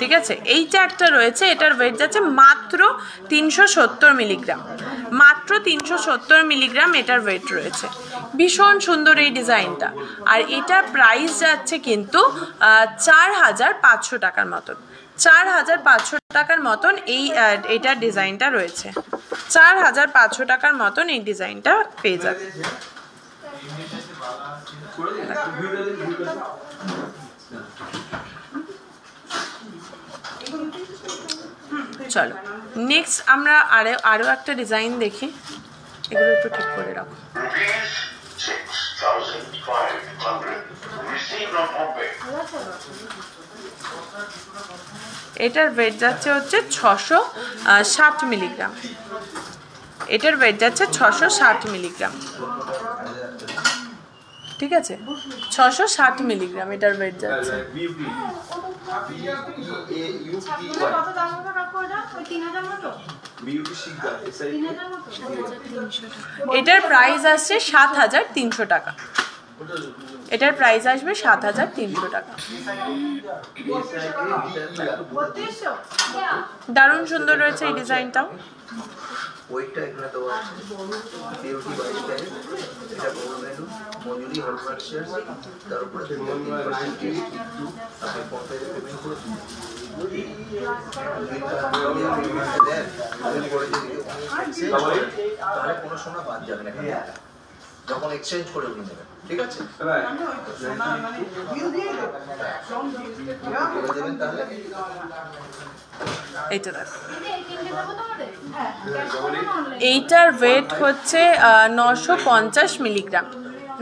ঠিক আছে, এইটা একটা রয়েছে। এটার ওয়েট যাচ্ছে মাত্র 370 মিলিগ্রাম। মাত্র 370 মিলিগ্রাম এটার ওয়েট রয়েছে। ভীষণ সুন্দর এই ডিজাইনটা। আর এটার প্রাইস যাচ্ছে কিন্তু 4,500 টাকার মতন। 4,500 টাকার মতন এইটার ডিজাইনটা রয়েছে। 4,500 টাকার মতন এই ডিজাইনটা পেয়ে যাবে। চলো, নেক্সট আমরা আরো একটা ডিজাইন দেখি। এগুলো একটু ঠিক করে রাখো। এটার ওয়েট যাচ্ছে হচ্ছে 660 মিলিগ্রাম। এটার ওয়েট যাচ্ছে 660 মিলিগ্রাম, ঠিক আছে। 660 মিলিগ্রাম এটার ওয়েট যাচ্ছে। এটার প্রাইস আসছে 7,300 টাকা। এটার প্রাইস আসবে 7,300 টাকা। দারুণ সুন্দর রয়েছে এই ডিজাইনটাও। ওইটা এখানে দেওয়া আছে সিওটি 22 ক্যারেট, এটা গোল্ড ভ্যালু মজুরি হলমার্কশিট, তার উপরে 3% জিএসটি, আপনি ফোনপে পেমেন্ট করে দিন। তাহলে কোনো সোনা বাদ যাবে না যখন এক্সচেঞ্জ করে উনি নেবেন, ঠিক আছে? করে দেবেন তাহলে। এইটা দেখো, এইটার ওয়েট হচ্ছে 950 মিলিগ্রাম,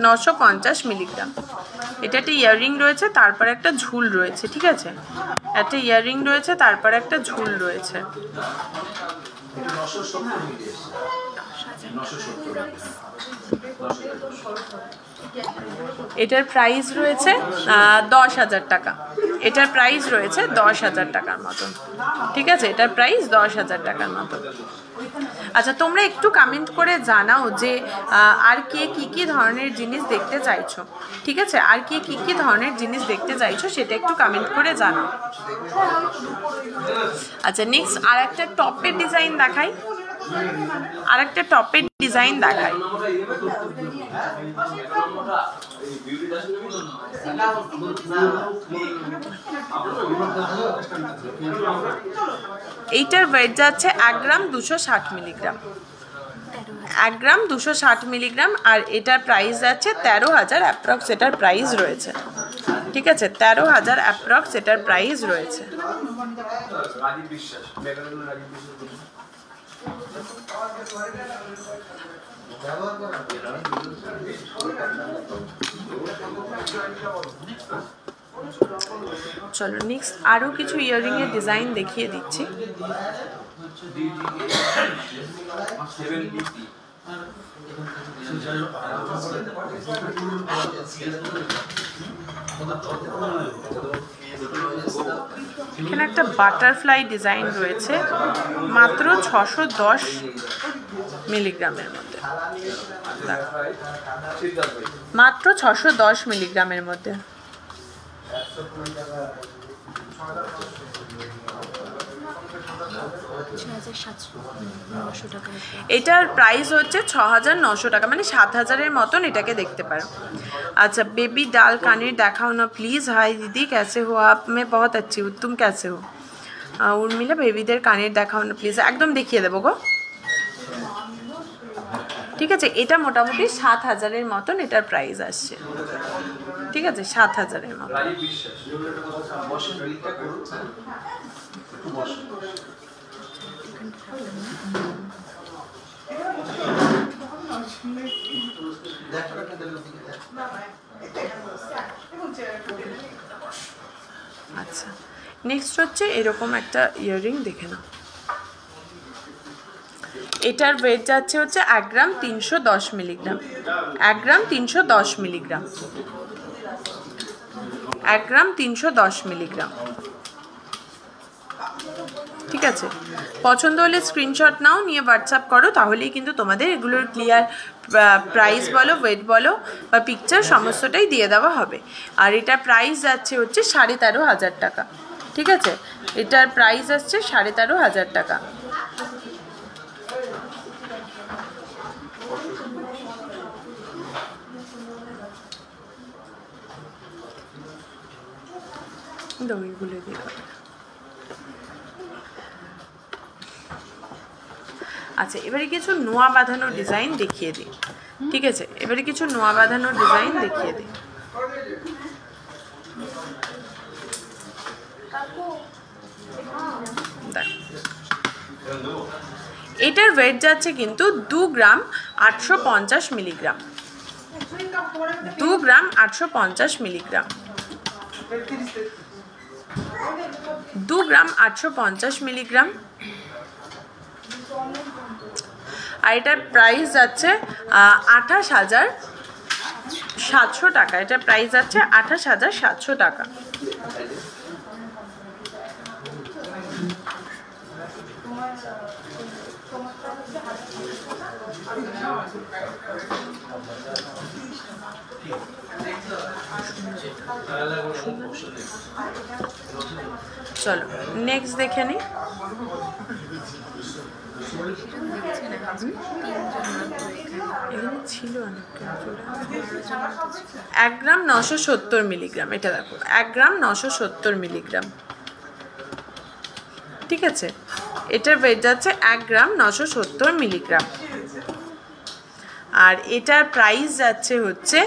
950 মিলিগ্রাম। এটা একটা ইয়াররিং রয়েছে, তারপর একটা ঝুল রয়েছে, ঠিক আছে? একটা ইয়াররিং রয়েছে, তারপর একটা ঝুল রয়েছে। এটার প্রাইস রয়েছে 10,000 টাকা। এটার প্রাইস রয়েছে 10,000 টাকার মতন, ঠিক আছে? এটার প্রাইস 10,000 টাকার মতন। আচ্ছা, তোমরা একটু কমেন্ট করে জানাও যে আর কে কী ধরনের জিনিস দেখতে চাইছো, ঠিক আছে? আর কে কী ধরনের জিনিস দেখতে চাইছো সেটা একটু কমেন্ট করে জানাও। আচ্ছা, নেক্সট আর একটা টপের ডিজাইন দেখাই, আর একটা টপের ডিজাইন দেখাই। এইটার ওয়েট যাচ্ছে 1 গ্রাম 260 মিলিগ্রাম, 1 গ্রাম 260 মিলিগ্রাম। আর এটার প্রাইস যাচ্ছে 13,000 অ্যাপ্রক্স, এটার প্রাইস রয়েছে, ঠিক আছে? 13,000 অ্যাপ্রক্স এটার প্রাইস রয়েছে। চলো নেক্সট আরও কিছু ইয়াররিংয়ের ডিজাইন দেখিয়ে দিচ্ছি। এখানে একটা বাটারফ্লাই ডিজাইন রয়েছে মাত্র 610 মিলিগ্রামের মধ্যে, মাত্র 610 মিলিগ্রামের মধ্যে। এটার প্রাইস হচ্ছে 6,900 টাকা, মানে 7,000-এর মতন এটাকে দেখতে পারো। अच्छा बेबी डाल कानेर देखाओ ना प्लीज़। हाय दीदी कैसे हो आप? मैं बहुत अच्छी हूँ, तुम कैसे हो? उर्मिला बेबीদের কানের দেখাও না প্লিজ। একদম দেখিয়ে দেবো গো, ঠিক আছে? এটা মোটামুটি 7,000-এর মতন এটার প্রাইস আসছে, ঠিক আছে? 7,000-এর মতন। আচ্ছা, নেক্সট হচ্ছে এরকম একটা ইয়াররিং দেখে নাও। এটার ওয়েট যাচ্ছে হচ্ছে 1 গ্রাম 310 মিলিগ্রাম, 1 গ্রাম 310 মিলিগ্রাম, 1 গ্রাম 310 মিলিগ্রাম, ঠিক আছে? পছন্দ হলে স্ক্রিনশট নাও, নিয়ে হোয়াটসঅ্যাপ করো, তাহলেই কিন্তু তোমাদের এগুলোর ক্লিয়ার প্রাইস বলো, ওয়েট বলো বা পিকচার সমস্তটাই দিয়ে দেওয়া হবে। আর এটার প্রাইস যাচ্ছে হচ্ছে 13,500 টাকা, ঠিক আছে? এটার প্রাইস আসছে 13,500 টাকা। দড়িগুলো দিয়ে আচ্ছা, এবারে কিছু নোয়া বাঁধানো ডিজাইন দেখিয়ে দিই, ঠিক আছে? এবারে কিছু নোয়া বাঁধানো ডিজাইন দেখিয়ে দিই। এটার ওয়েট যাচ্ছে কিন্তু 2 গ্রাম 850 মিলিগ্রাম, 2 গ্রাম 850 মিলিগ্রাম, 2 গ্রাম 850 মিলিগ্রাম। আর এটার প্রাইস যাচ্ছে 28,700 টাকা, এটার প্রাইস যাচ্ছে 28,700 টাকা। চলো নেক্সট দেখে নিই। এখানে ছিল 1 গ্রাম 970 মিলিগ্রাম, এটা দেখো 1 গ্রাম 970 মিলিগ্রাম, ঠিক আছে। এটার ওয়েট যাচ্ছে 1 গ্রাম 970 মিলিগ্রাম। আর এটার প্রাইস যাচ্ছে হচ্ছে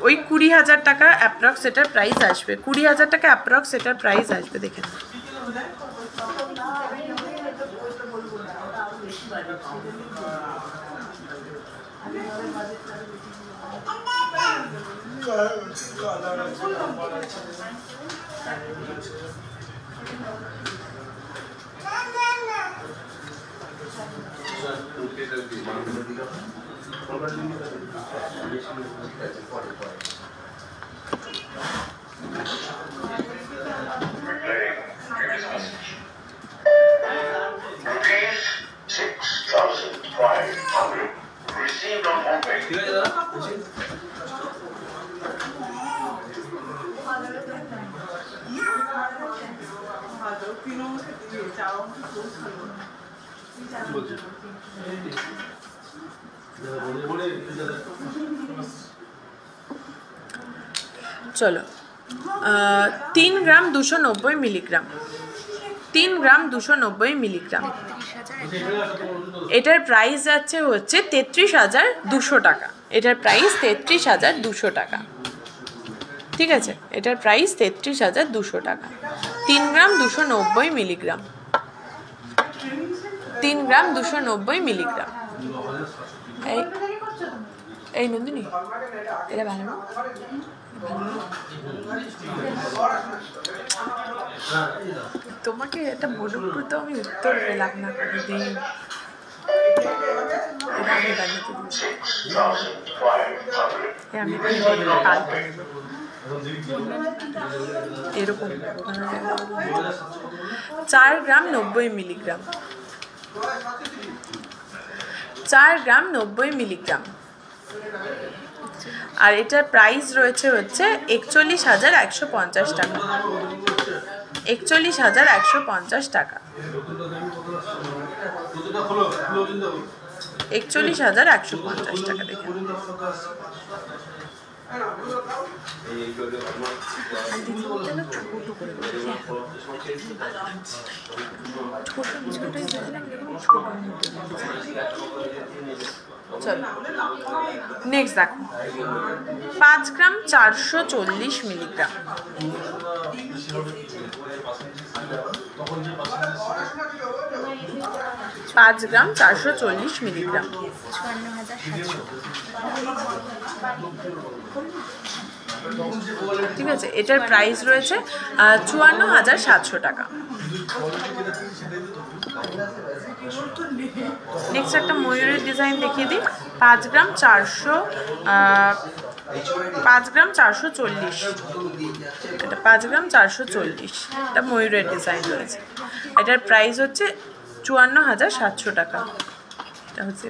ওই 20,000 টাকা অ্যাপ্রক্স এটার প্রাইস আসবে, 20,000 টাকা অ্যাপ্রক্স এটার প্রাইস আসবে, দেখে নাও। চলো 3 গ্রাম 290 মিলিগ্রাম, 3 গ্রাম 290 মিলিগ্রাম, এটার প্রাইস যাচ্ছে হচ্ছে 33,200 টাকা। এটার প্রাইস 33,200 টাকা, ঠিক আছে। এটার প্রাইস 33,200 টাকা। 3 গ্রাম 290 মিলিগ্রাম, 3 গ্রাম 290 মিলিগ্রাম। এই নন্দিনী, এটা ভালো না? তোমাকে এটা বলুক তো আমি উত্তর পেলাম না করে দিই। আমি এরকম 4 গ্রাম 90 মিলিগ্রাম, 4 গ্রাম 90 মিলিগ্রাম। আর এটার প্রাইস রয়েছে হচ্ছে 41,150 টাকা, 41,150 টাকা, 41,150 টাকা। দেখে চলো নেক্সট দেখো 5 গ্রাম 440 মিলিগ্রাম, 5 গ্রাম 440 মিলিগ্রাম, 54,700, ঠিক আছে। এটার প্রাইস রয়েছে 54,700 টাকা। নেক্সট একটা ময়ূরের ডিজাইন দেখিয়ে দিই। 5 গ্রাম 440, এটা 5 গ্রাম 440, এটা ময়ূরের ডিজাইন রয়েছে। এটার প্রাইস হচ্ছে 54,700 টাকা। এটা হচ্ছে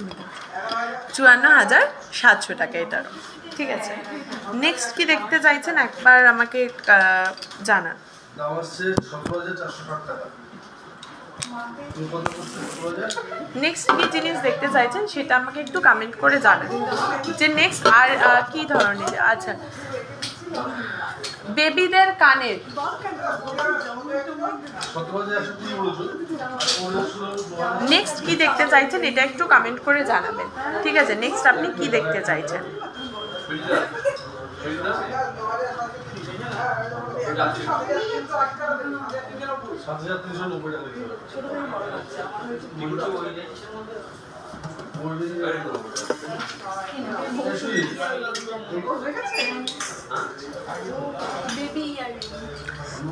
54,700 টাকা এটারও, ঠিক আছে। নেক্সট কি দেখতে চাইছেন একবার আমাকে জানান। নেক্সট কি জিনিস দেখতে চাইছেন সেটা আমাকে একটু কমেন্ট করে জানান যে নেক্সট আর কি ধরনের। আচ্ছা, বেবিদের কানের, নেক্সট কি দেখতে চাইছেন এটা একটু কমেন্ট করে জানাবেন, ঠিক আছে। নেক্সট আপনি কি দেখতে চাইছেন?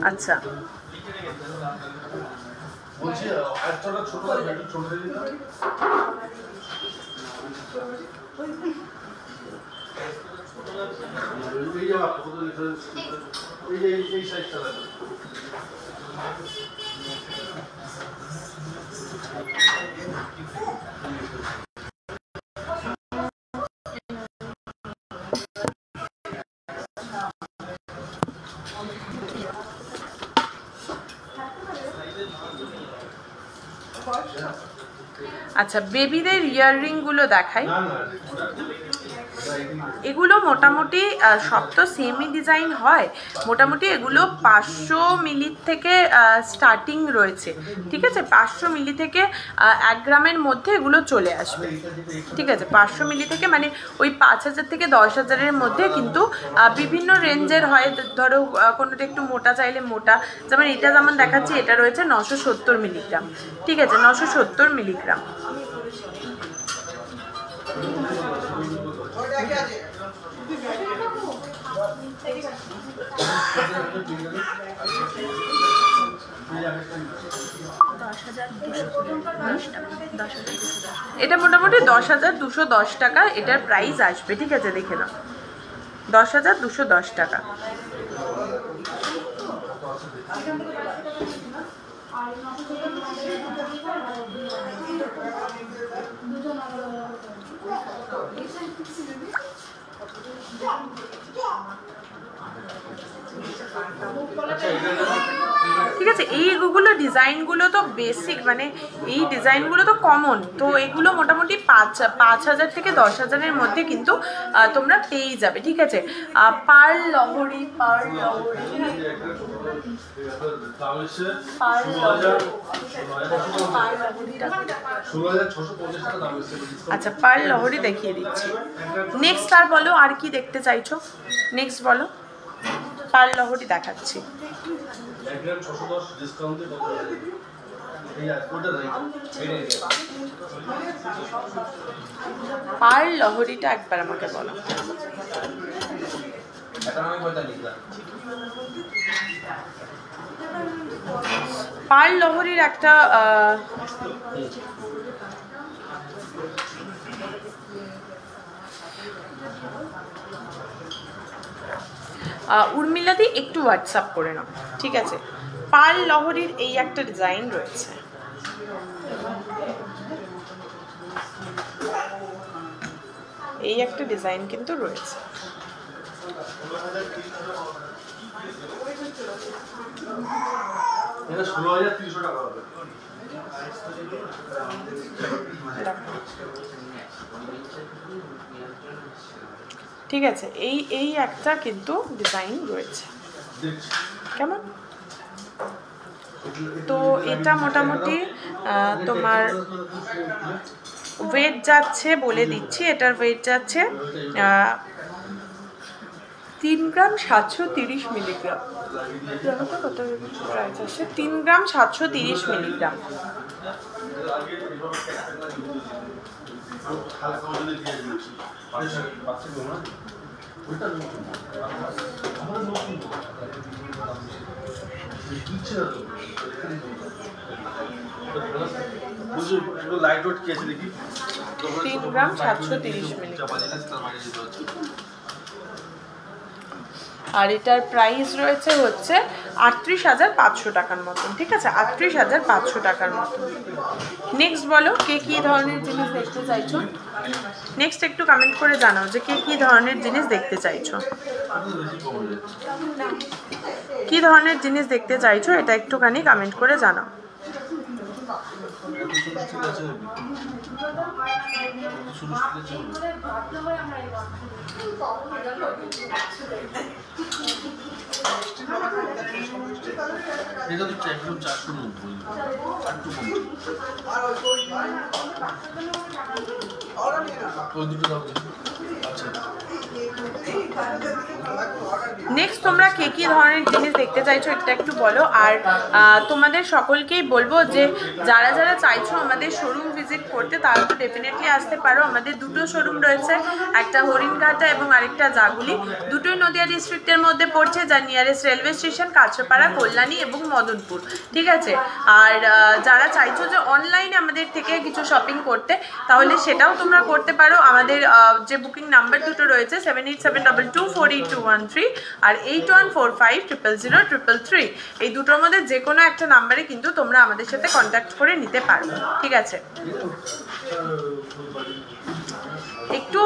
আচ্ছা, এই আচ্ছা, বেবিদের ইয়াররিংগুলো দেখাই। এগুলো মোটামুটি সব তো সেমই ডিজাইন হয়, মোটামুটি এগুলো 500 মিলি থেকে স্টার্টিং রয়েছে, ঠিক আছে? 500 মিলি থেকে 1 গ্রামের মধ্যে এগুলো চলে আসবে, ঠিক আছে? 500 মিলি থেকে মানে ওই 5000 থেকে 10,000-এর মধ্যে, কিন্তু বিভিন্ন রেঞ্জের হয়। ধরো কোনোটা একটু মোটা চাইলে মোটা, যেমন এটা যেমন দেখাচ্ছি, এটা রয়েছে 970 মিলিগ্রাম, ঠিক আছে? 970 মিলিগ্রাম। এটা মোটামুটি 10,210 টাকা এটার প্রাইস আসবে, ঠিক আছে? দেখে নাও, 10,210 টাকা। ঠিক আছে, এইগুলো ডিজাইনগুলো তো বেসিক, মানে এই ডিজাইনগুলো তো কমন, তো এগুলো মোটামুটি 5,000 থেকে 10,000-এর মধ্যে কিন্তু তোমরা পেয়ে যাবে, ঠিক আছে? পার্ল লহরি, আচ্ছা, পার্ল লহরি দেখিয়ে দিচ্ছি। নেক্সট আর বলো, আর কি দেখতে চাইছো? নেক্সট বলো, পার্ল লহরি দেখাচ্ছি। পার্ল লহরিটা একবার আমাকে বলো। পার্ল লহরির একটা উর্মিলাদি একটু হোয়াটসঅ্যাপ করে নাও, ঠিক আছে? পার্ল লহরির এই একটা ডিজাইন রয়েছে, এই একটা ডিজাইন কিন্তু রয়েছে। ঠিক আছে, এই একটা কিন্তু ডিজাইন রয়েছে, কেমন? তো এটা মোটামুটি তোমার ওয়েট যাচ্ছে, বলে দিচ্ছি, এটার ওয়েট যাচ্ছে 3 গ্রাম 730 মিলিগ্রাম। কত প্রাইস আছে? 3 গ্রাম 730 মিলিগ্রাম। লাইট রোড কি আছে দেখি, 3 গ্রাম 730 মিলিগ্রাম। আর এটার প্রাইস রয়েছে হচ্ছে 38,500 টাকার মতন, ঠিক আছে? 38,500 টাকার মতন। নেক্সট বলো, কে কী ধরনের জিনিস দেখতে চাইছো? নেক্সট একটু কমেন্ট করে জানাও যে কে কী ধরনের জিনিস দেখতে চাইছো, কী ধরনের জিনিস দেখতে চাইছো, এটা একটুখানি কমেন্ট করে জানাও। এটা তো একদম 490 ওই দুটো দাও। আচ্ছা, নেক্সট তোমরা কে কী ধরনের জিনিস দেখতে চাইছো এটা একটু বলো। আর তোমাদের সকলকেই বলবো যে যারা যারা চাইছো আমাদের শোরুম ভিজিট করতে, তারা তো ডেফিনেটলি আসতে পারো। আমাদের দুটো শোরুম রয়েছে, একটা হরিণঘাটা এবং আরেকটা জাগুলি, দুটোই নদিয়া ডিস্ট্রিক্টের মধ্যে পড়ছে, যার nearest railway station Kanchrapara, Kalyani এবং মদনপুর, ঠিক আছে? আর যারা চাইছো যে অনলাইনে আমাদের থেকে কিছু শপিং করতে, তাহলে সেটাও তোমরা করতে পারো। আমাদের যে বুকিং নাম্বার দুটো রয়েছে 7878 9722482113 আর 8145000033। এই দুটোর মধ্যে যে কোনো একটা নাম্বারে কিন্তু তোমরা আমাদের সাথে কন্ট্যাক্ট করে নিতে পারো, ঠিক আছে? একটু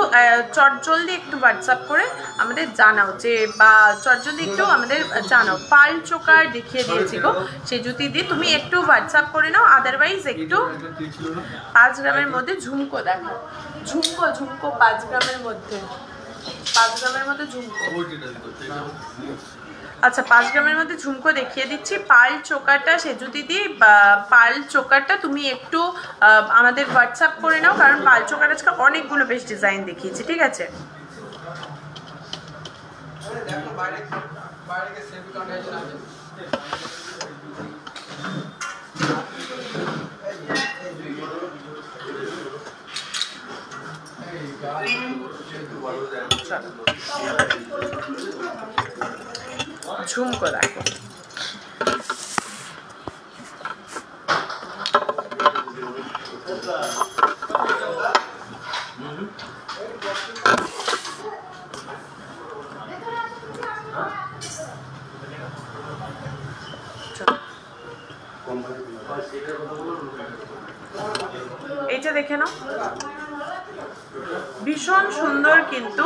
চটজলদি একটু হোয়াটসঅ্যাপ করে আমাদের জানাও যে, বা চটজলদি একটু আমাদের জানাও। পাল চোকার দেখিয়ে দিয়েছি গো, সেই জুতি দিয়ে তুমি একটু হোয়াটসঅ্যাপ করে নাও। আদারওয়াইজ একটু 5 গ্রামের মধ্যে ঝুমকো দেখো, ঝুমকো 5 গ্রামের মধ্যে, 5 গ্রামের মধ্যে ঝুমকো। আচ্ছা, 5 গ্রামের মধ্যে ঝুমকো দেখিয়ে দিচ্ছি। পাল চোকারটা সেজু দিদি, পাল চোকারটা তুমি একটু আমাদের হোয়াটসঅ্যাপ করে নাও, কারণ পাল চোকার আজকে অনেকগুলো বেশ ডিজাইন দেখিয়েছি, ঠিক আছে? ঝুমকো দেখো, এইটা দেখে নাও, ভীষণ সুন্দর কিন্তু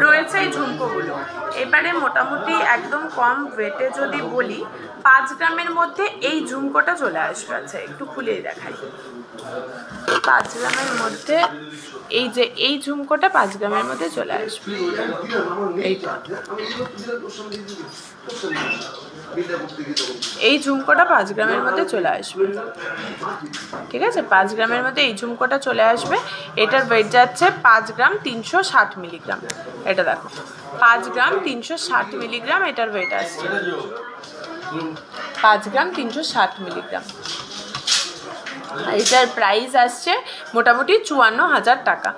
রয়েছে এই ঝুমকোগুলো। এবারে মোটামুটি একদম কম ওয়েটে যদি বলি, 5 গ্রামের মধ্যে এই ঝুমকোটা চলে আসবে। আচ্ছা, একটু খুলেই দেখাই। 5 গ্রামের মধ্যে এই যে এই ঝুমকোটা 5 গ্রামের মধ্যে চলে আসবে। এইটা, এই ঝুমকোটা 5 গ্রামের মধ্যে চলে আসবে, ঠিক আছে? 5 গ্রামের মধ্যে এই ঝুমকোটা চলে আসবে। এটার ওয়েট যাচ্ছে 5 গ্রাম 360 মিলিগ্রাম। এটা দেখো, 5 গ্রাম 360 মিলিগ্রাম এটার ওয়েট আসছে, 5 গ্রাম 360 মিলিগ্রাম। এটার প্রাইস আসছে মোটামুটি 54,000 টাকা।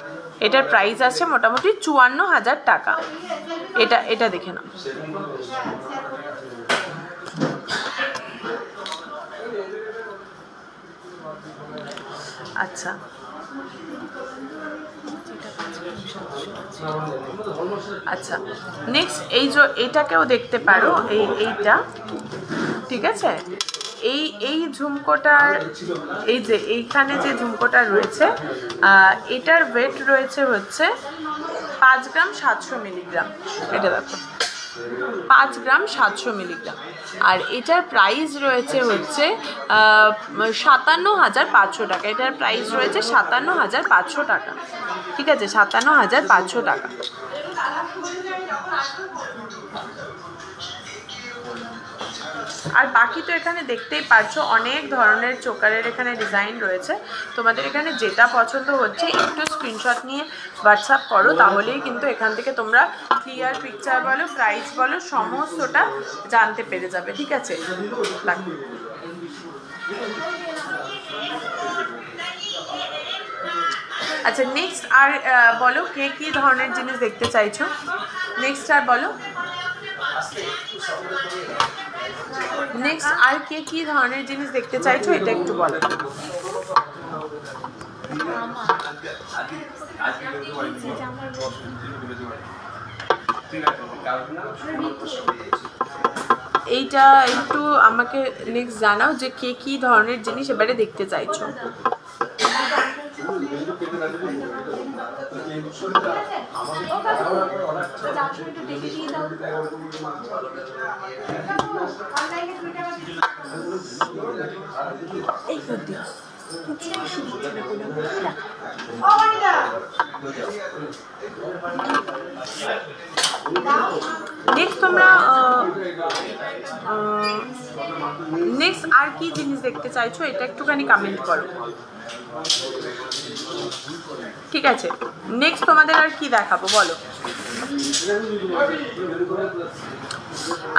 এটার প্রাইস আসছে মোটামুটি 54,000 টাকা। এটা দেখে নাও। আচ্ছা, আচ্ছা, নেক্সট এই যে এটাকেও দেখতে পারো, এইটা, ঠিক আছে? এই ঝুমকোটার, এই যে এইখানে যে ঝুমকোটা রয়েছে, এটার ওয়েট রয়েছে হচ্ছে 5 গ্রাম 700 মিলিগ্রাম। এটা দেখো, 5 গ্রাম 700 মিলিগ্রাম। আর এটার প্রাইস রয়েছে হচ্ছে 57,500 টাকা। এটার প্রাইস রয়েছে 57,500 টাকা, ঠিক আছে? 57,500 টাকা। আর বাকি তো এখানে দেখতেই পারছো অনেক ধরনের চোকারের এখানে ডিজাইন রয়েছে। তোমাদের এখানে যেটা পছন্দ হচ্ছে একটু স্ক্রিনশট নিয়ে হোয়াটসঅ্যাপ করো, তাহলেই কিন্তু এখান থেকে তোমরা ক্লিয়ার পিকচার বলো, প্রাইস বলো, সমস্তটা জানতে পেরে যাবে, ঠিক আছে? আচ্ছা, নেক্সট আর বলো কে কী ধরনের জিনিস দেখতে চাইছো? নেক্সট আর বলো, নেক্সট আর কে কী ধরনের জিনিস দেখতে চাইছো এটা একটু বলো। এইটা একটু আমাকে নেক্সট জানাও যে কে কী ধরনের জিনিস এবারে দেখতে চাইছো। নেক্সট তোমরা নেক্সট আর কি জিনিস দেখতে চাইছো এটা একটুখানি কমেন্ট করো, ঠিক আছে? নেক্সট তোমাদের আর কি দেখাবো বলো।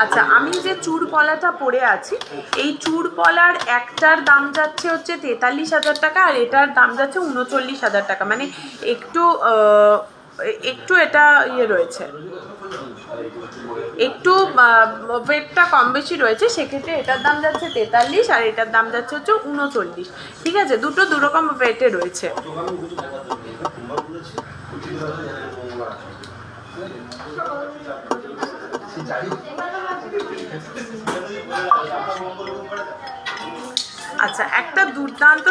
আচ্ছা, আমি যে চুড়পলাটা পরে আছি, এই চুড়পলার একটার দাম যাচ্ছে হচ্ছে 43,000 টাকা, আর এটার দাম যাচ্ছে 39,000 টাকা। মানে একটু এটা ইয়ে রয়েছে, একটু ওয়েটটা কম বেশি রয়েছে, সেক্ষেত্রে এটার দাম যাচ্ছে 43 আর এটার দাম যাচ্ছে হচ্ছে 39, ঠিক আছে? দুটো দুরকম ওয়েটে রয়েছে। আচ্ছা, একটা দুর্দান্ত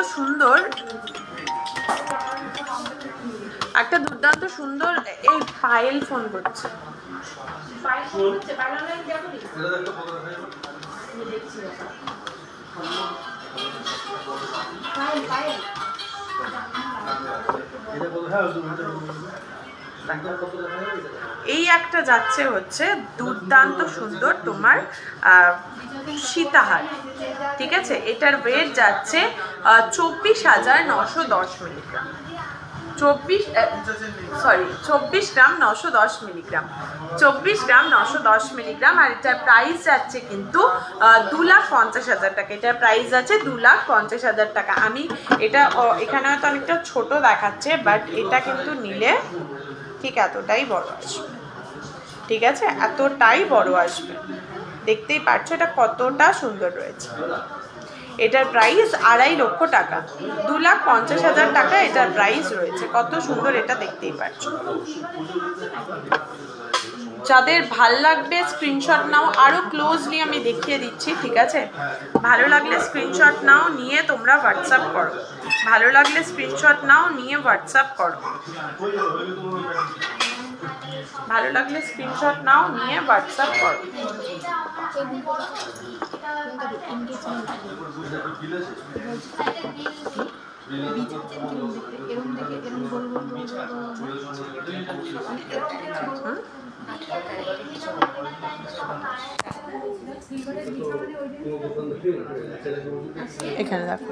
সুন্দর এই পায়েল ফোন করছে। এই একটা যাচ্ছে হচ্ছে দুর্দান্ত সুন্দর তোমার সীতাহার, ঠিক আছে। এটার ওয়েট যাচ্ছে 24,910 মিলিগ্রাম, 24 গ্রাম 910 মিলিগ্রাম, 24 গ্রাম 910 মিলিগ্রাম। আর এটার প্রাইস যাচ্ছে কিন্তু 2,50,000 টাকা। এটার প্রাইস যাচ্ছে 2,50,000 টাকা। আমি এটা এখানে হয়তো অনেকটা ছোট দেখাচ্ছে, বাট এটা কিন্তু নিলে ঠিক এতটাই বড় আসবে, ঠিক আছে, এতটাই বড় আসবে। দেখতেই পাচ্ছ এটা কতটা সুন্দর রয়েছে। এটার প্রাইস 2.5 লক্ষ টাকা, 2,50,000 টাকা এটার প্রাইস রয়েছে। কত সুন্দর এটা, দেখতেই পাচ্ছ। যাদের ভাল লাগবে স্ক্রিনশট নাও, আরো ক্লোজলি আমি দেখিয়ে দিচ্ছি, ঠিক আছে। ভালো লাগলে স্ক্রিনশট নাও, নিয়ে তোমরা হোয়াটসঅ্যাপ করো। ভালো লাগলে স্ক্রিনশট নাও, নিয়ে হোয়াটসঅ্যাপ করো। ভালো লাগলে স্ক্রিনশট নাও, নিয়ে হোয়াটসঅ্যাপ করো। এখানে দেখো,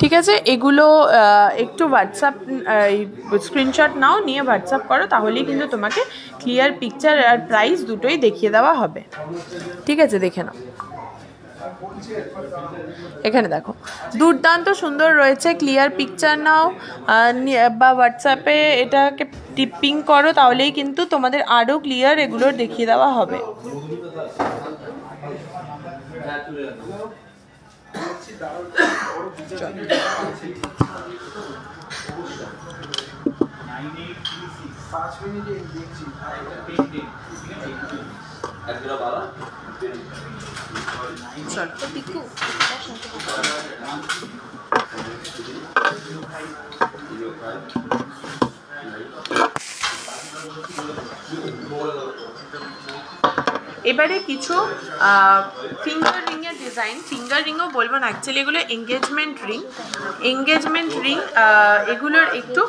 ঠিক আছে। এগুলো একটু হোয়াটসঅ্যাপ স্ক্রিনশট নাও, নিয়ে হোয়াটসঅ্যাপ করো, তাহলেই কিন্তু তোমাকে ক্লিয়ার পিকচার আর প্রাইস দুটোই দেখিয়ে দেওয়া হবে, ঠিক আছে। দেখে নাও, এখানে দেখো দুর্দান্ত সুন্দর রয়েছে। ক্লিয়ার পিকচার নাও বা হোয়াটসঅ্যাপে এটাকে টিপিং করো, তাহলেই কিন্তু তোমাদের আরও ক্লিয়ার এগুলোর দেখিয়ে দেওয়া হবে। এবারে কিছু ফিঙ্গার রিংয়ের ডিজাইন, ফিঙ্গার রিংও বলবো না, অ্যাকচুয়ালি এগুলো এঙ্গেজমেন্ট রিং, এগুলোর একটু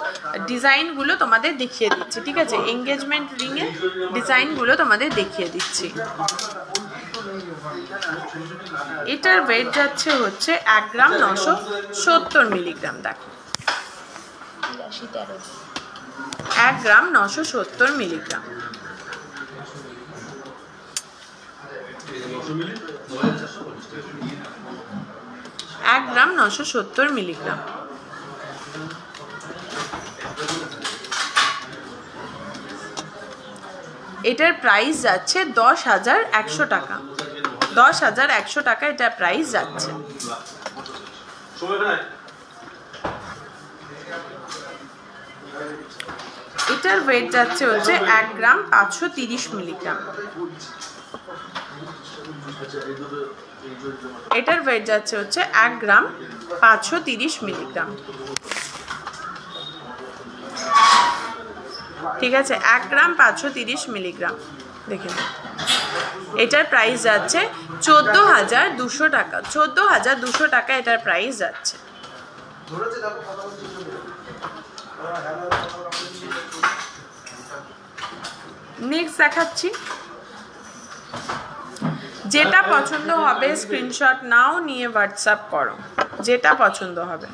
ডিজাইনগুলো তোমাদের দেখিয়ে দিচ্ছি, ঠিক আছে। এঙ্গেজমেন্ট রিংয়ের ডিজাইনগুলো তোমাদের দেখিয়ে দিচ্ছি। এটার ওয়েট যাচ্ছে হচ্ছে 1 গ্রাম 970 মিলিগ্রাম। দেখো 1 গ্রাম 970 মিলিগ্রাম। 1 গ্রাম 970 মিলিগ্রাম। এটার প্রাইস যাচ্ছে 10,100 টাকা, 10,100 টাকা এটার প্রাইস যাচ্ছে। এটার ওয়েট যাচ্ছে হচ্ছে 1 গ্রাম 530 মিলিগ্রাম। এটার ওয়েট যাচ্ছে হচ্ছে 1 গ্রাম 530 মিলিগ্রাম, ঠিক আছে। 1 গ্রাম 530 মিলিগ্রাম। দেখে নিন, এটার প্রাইস যাচ্ছে 14,200 টাকা, 14,200 টাকা এটার প্রাইস যাচ্ছে। নেক্সট দেখাচ্ছি, যেটা পছন্দ হবে স্ক্রিনশট নাও, নিয়ে হোয়াটসঅ্যাপ করো, যেটা পছন্দ হবে।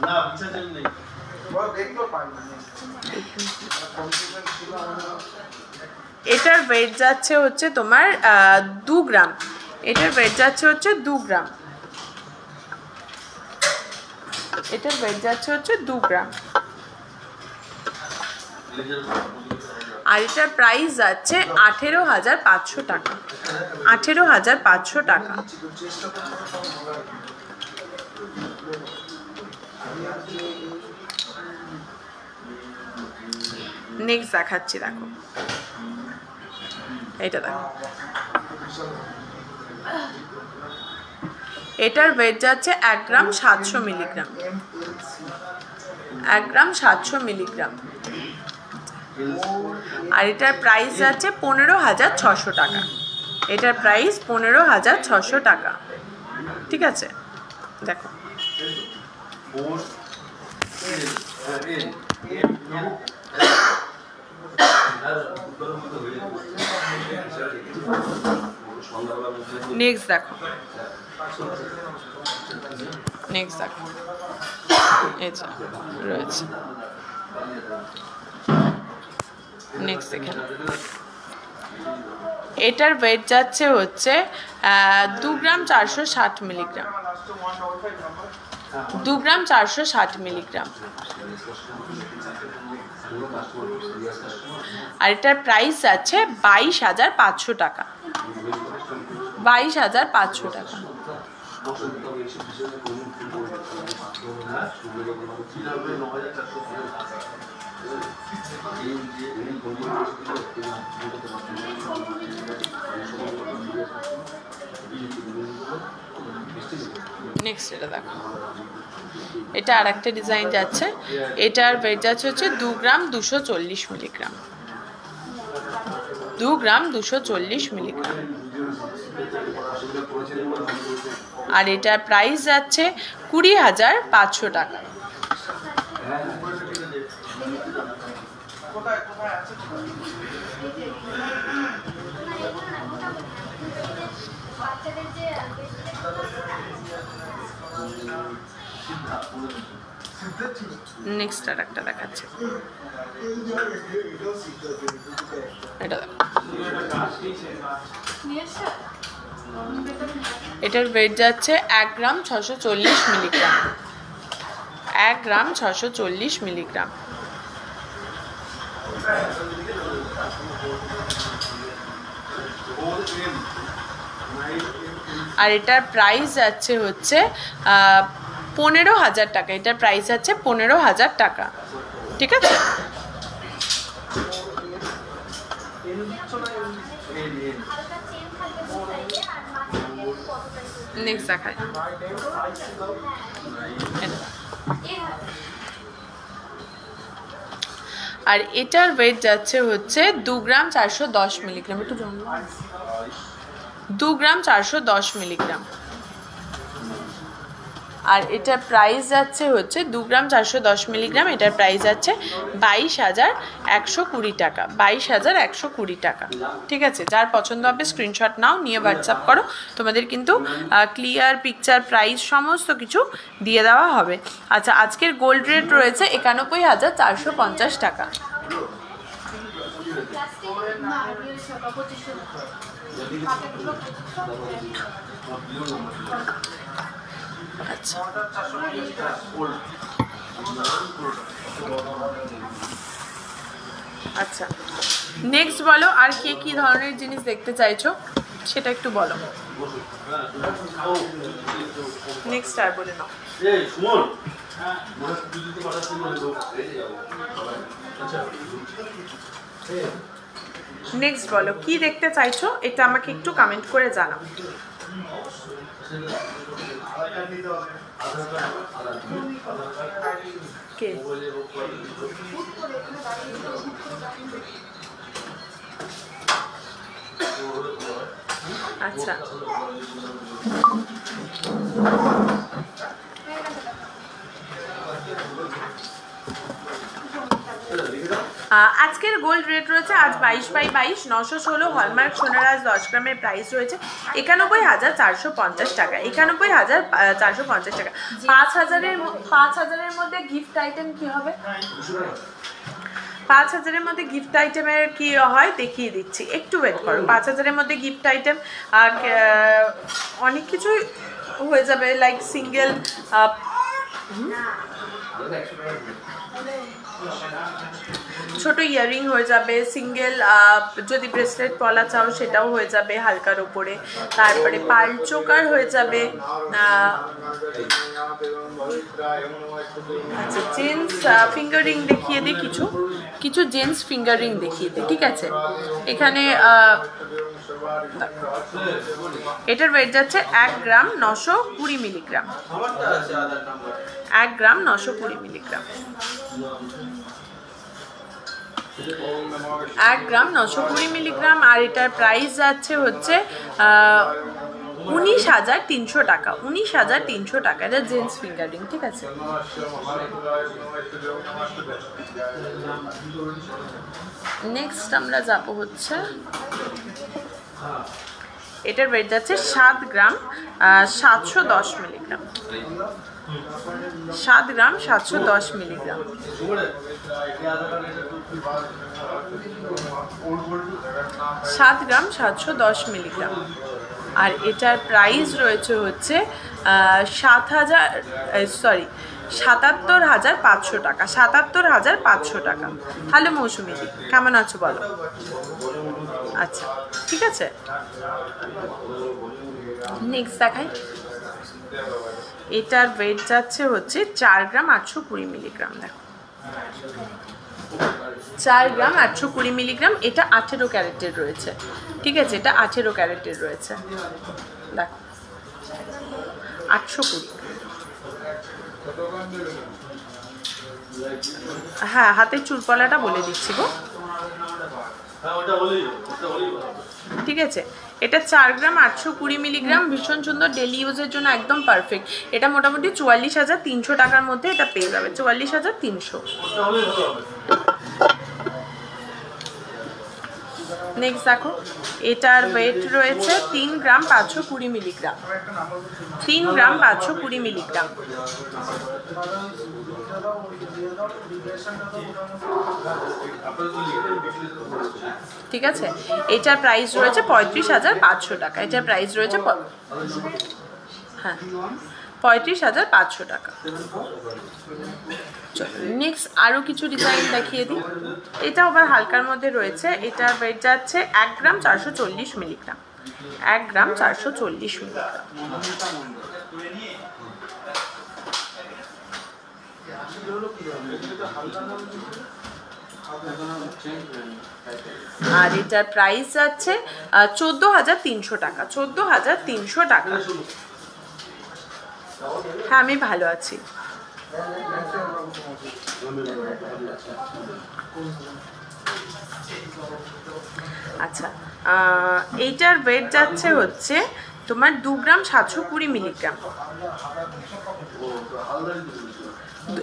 এটার ওয়েট যাচ্ছে হচ্ছে তোমার 2 গ্রাম। এটার ওয়েট যাচ্ছে হচ্ছে 2 গ্রাম। এটার ওয়েট যাচ্ছে হচ্ছে 2 গ্রাম। আর এটার প্রাইস যাচ্ছে 18,500 টাকা, 18,500 টাকা। নেক্সট দেখাচ্ছি, দেখো এটা দেখো, এটার ওয়েট যাচ্ছে 1 গ্রাম 700 মিলিগ্রাম, 1 গ্রাম 700 মিলিগ্রাম। আর এটার প্রাইস যাচ্ছে 15,600 টাকা, এটার প্রাইস 15,600 টাকা। ঠিক আছে, দেখো নেক্সট দেখো, নেক্সট দেখো, এটা রয়েছে নেক্সট দেখে নাও। এটার ওয়েট যাচ্ছে হচ্ছে 2 গ্রাম 460 মিলিগ্রাম, 2 গ্রাম 460 মিলিগ্রাম। আর এটার প্রাইস আছে 22,500 টাকা, 22,500 টাকা। নেক্সট এটা দেখো, এটা আর একটা ডিজাইন যাচ্ছে, এটার ওয়েট যাচ্ছে হচ্ছে 2 গ্রাম 240 মিলিগ্রাম, 2 গ্রাম 240 মিলিগ্রাম। আর এটার প্রাইস যাচ্ছে 20,500 টাকা। নেক্সট আর একটা দেখাচ্ছে, এটা দেখো, এটার ওয়েট যাচ্ছে 1 গ্রাম 640 মিলিগ্রাম, 1 গ্রাম 640 মিলিগ্রাম। আর এটার প্রাইস যাচ্ছে হচ্ছে 15,000 টাকা, এটার প্রাইস আছে 15,000 টাকা। ঠিক আছে, নেক্সট দেখাই। আর এটার ওয়েট যাচ্ছে হচ্ছে 2 গ্রাম 410 মিলিগ্রাম, একটু 2 গ্রাম 410 মিলিগ্রাম। আর এটার প্রাইস যাচ্ছে হচ্ছে 2 গ্রাম 410 মিলিগ্রাম, এটার প্রাইস যাচ্ছে 22,120 টাকা, 22,120 টাকা। ঠিক আছে, যার পছন্দ হবে স্ক্রিনশট নাও, নিয়ে হোয়াটসঅ্যাপ করো, তোমাদের কিন্তু ক্লিয়ার পিকচার প্রাইস সমস্ত কিছু দিয়ে দেওয়া হবে। আচ্ছা, আজকের গোল্ড রেট রয়েছে 91,450 টাকা। আচ্ছা, আচ্ছা নেক্সট বলো, আর কে কি ধরনের জিনিস দেখতে চাইছো সেটা একটু বলো। নেক্সট আর বলে নাও। নেক্সট বলো, কি দেখতে চাইছো, এটা আমাকে একটু কমেন্ট করে জানাও। কে আচ্ছা, আজকের গোল্ড রেট রয়েছে আজ 22/22 916 হলমার্ক সোনারাজ 10 গ্রামের প্রাইস রয়েছে 91,450 টাকা, 91,450 টাকা। 5,000-এর মধ্যে গিফট আইটেম কি হবে, 5,000-এর মধ্যে গিফট আইটেমের কি হয় দেখিয়ে দিচ্ছি, একটু ওয়েট করো। 5,000-এর মধ্যে গিফট আইটেম অনেক কিছুই হয়ে যাবে, লাইক সিঙ্গেল ছোট ইয়াররিং হয়ে যাবে, সিঙ্গেল যদি ব্রেসলেট পলা চাও সেটাও হয়ে যাবে হালকার উপরে। তারপরে পার্ল চোকার হয়ে যাবে। আচ্ছা, জেন্টস ফিঙ্গার রিং দেখিয়ে দিই, কিছু কিছু জেন্টস ফিঙ্গার রিং দেখিয়ে দিই, ঠিক আছে। এখানে এটার ওয়েট যাচ্ছে 1 গ্রাম 920 মিলিগ্রাম, 1 গ্রাম 920 মিলিগ্রাম, 1 গ্রাম 920 মিলিগ্রাম। আর এটার প্রাইস যাচ্ছে হচ্ছে 19,300 টাকা, 19,300 টাকা। এটা জেন্টস ফিঙ্গার রিং, ঠিক আছে। নেক্সট আমরা যাব হচ্ছে, এটার ওয়েট যাচ্ছে 7 গ্রাম 710 মিলিগ্রাম, 7 গ্রাম 710 মিলিগ্রাম। 7 গ্রাম 710 মিলিগ্রাম। আর এটার প্রাইস রয়েছে হচ্ছে 77,500 টাকা, 77,500 টাকা। হ্যালো মৌসুমিদি, কেমন আছো বলো? আচ্ছা, ঠিক আছে। নেক্সট দেখাই, এটার ওয়েট যাচ্ছে হচ্ছে 4 গ্রাম 820 মিলিগ্রাম। দেখো, 4 গ্রাম 820 মিলিগ্রাম। এটা 18 ক্যারেটের রয়েছে, ঠিক আছে। এটা 18 ক্যারেটের রয়েছে, দেখো 820। হ্যাঁ, হাতের চুলপলাটা বলে দিচ্ছি গো, ঠিক আছে। এটা 4 গ্রাম 820 মিলিগ্রাম, ভীষণ সুন্দর, ডেলি ইউজের জন্য একদম পারফেক্ট। এটা মোটামুটি 44,300 টাকার মধ্যে এটা পেয়ে যাবে, 44,300। নেক্সট দেখো, এটার ওয়েট রয়েছে 3 গ্রাম 520 মিলিগ্রাম, 3 গ্রাম 520 মিলিগ্রাম। ঠিক আছে, এটার প্রাইস রয়েছে 35,500 টাকা। এটার প্রাইস রয়েছে হ্যাঁ 35,500 টাকা। চলো নেক্সট আরও কিছু ডিজাইন দেখিয়ে দিই। এটা আবার হালকার মধ্যে রয়েছে। এটার ওয়েট যাচ্ছে 1 গ্রাম 440 মিলিগ্রাম, 1 গ্রাম 440 মিলিগ্রাম। আর এটার প্রাইস যাচ্ছে 14,300 টাকা, 14,300 টাকা। হ্যাঁ, আমি ভালো আছি। আচ্ছা, এইটার ওয়েট যাচ্ছে হচ্ছে তোমার 2 গ্রাম 720 মিলিগ্রাম।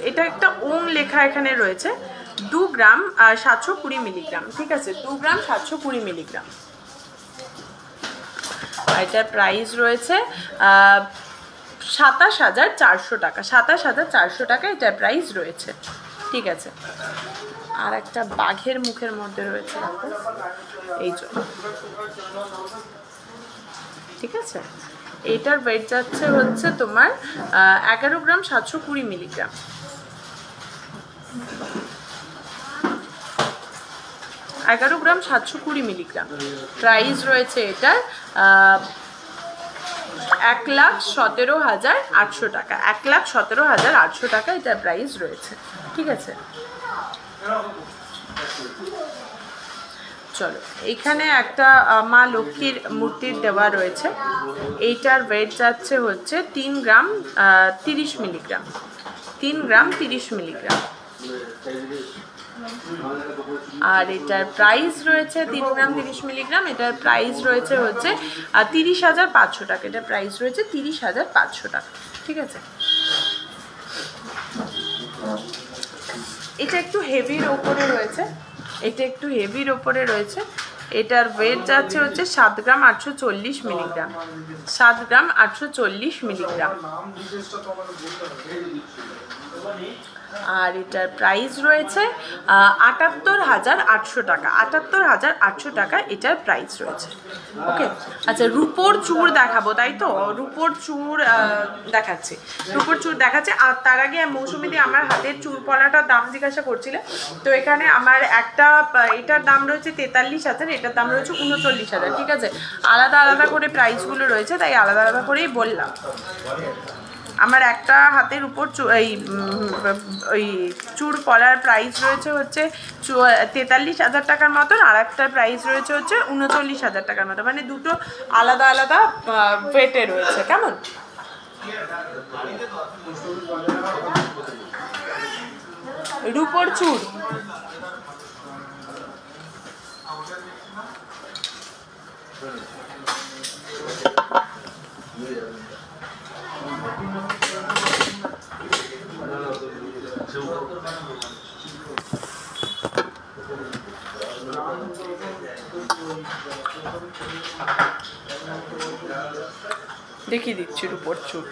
এটা একটা ওং লেখা এখানে রয়েছে, 2 গ্রাম 720 মিলিগ্রাম, ঠিক আছে। 2 গ্রাম 720 মিলিগ্রাম। এটার প্রাইস রয়েছে 27,400 টাকা, 27,400 টাকা এটার প্রাইস রয়েছে, ঠিক আছে। আর একটা বাঘের মুখের মধ্যে রয়েছে, এই জন্য, ঠিক আছে। এটার ওয়েট যাচ্ছে হচ্ছে তোমার 11 গ্রাম 720 মিলিগ্রাম। 11 গ্রাম 720 মিলিগ্রাম। প্রাইস রয়েছে এটার 1,17,800 টাকা, 1,17,800 টাকা এটার প্রাইস রয়েছে, ঠিক আছে। চলো, এখানে একটা মা লক্ষ্মীর মূর্তির দেওয়া রয়েছে। এইটার ওয়েট যাচ্ছে হচ্ছে 3 গ্রাম 30 মিলিগ্রাম, 3 গ্রাম 30 মিলিগ্রাম। আর এটার প্রাইস রয়েছে 3 গ্রাম 30 মিলিগ্রাম। এটার প্রাইস রয়েছে হচ্ছে 30,500 টাকা। এটার প্রাইস রয়েছে 30,500 টাকা, ঠিক আছে। এটা একটু হেভির ওপরে রয়েছে, এটা একটু হেভির ওপরে রয়েছে। এটার ওয়েট যাচ্ছে হচ্ছে 7 গ্রাম 840 মিলিগ্রাম, 7 গ্রাম 840 মিলিগ্রাম। আর এটার প্রাইস রয়েছে ৭৮,৮০০ টাকা। ৭৮,৮০০ টাকা এটার প্রাইস রয়েছে। ওকে, আচ্ছা রূপোর চূড় দেখাবো তাই তো? রূপোর চূড় দেখাচ্ছি, রূপোর চূড় দেখাচ্ছে। আর তার আগে মৌসুমীদি আমার হাতের চূড় পলাটার দাম জিজ্ঞাসা করছিলে, তো এখানে আমার একটা এটার দাম রয়েছে 43,000, এটার দাম রয়েছে 39,000। ঠিক আছে, আলাদা আলাদা করে প্রাইসগুলো রয়েছে, তাই আলাদা আলাদা করেই বললাম। আমার একটা হাতের উপর ওই চূড় পলার প্রাইস রয়েছে হচ্ছে 43,000 টাকার মতন, আর একটার প্রাইস রয়েছে হচ্ছে 39,000 টাকার মতো, মানে দুটো আলাদা আলাদা ওয়েটে রয়েছে। কেমন? রূপোর চূড় দেখিয়ে দিচ্ছি রূপোর চূড়।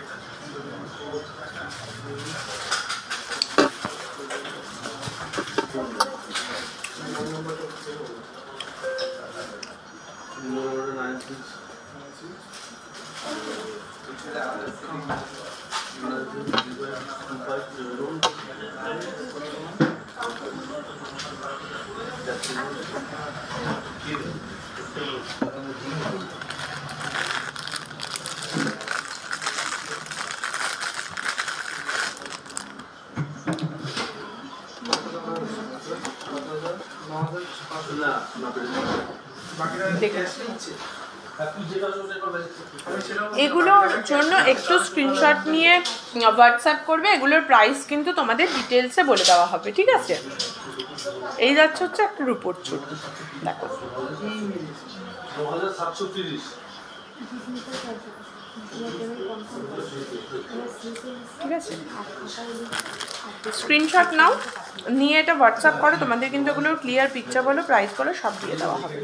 এগুলোর জন্য একটু স্ক্রিনশট নিয়ে হোয়াটসঅ্যাপ করবে, এগুলোর প্রাইস কিন্তু তোমাদের ডিটেলসে বলে দেওয়া হবে। ঠিক আছে, এই যাচ্ছে হচ্ছে একটা রূপোর চূড়, দেখো ঠিক আছে। স্ক্রিনশট নাও, নিয়ে এটা হোয়াটসঅ্যাপ করো, তোমাদের কিন্তু এগুলোর ক্লিয়ার পিকচার বলো, প্রাইস বলো, সব দিয়ে দেওয়া হবে।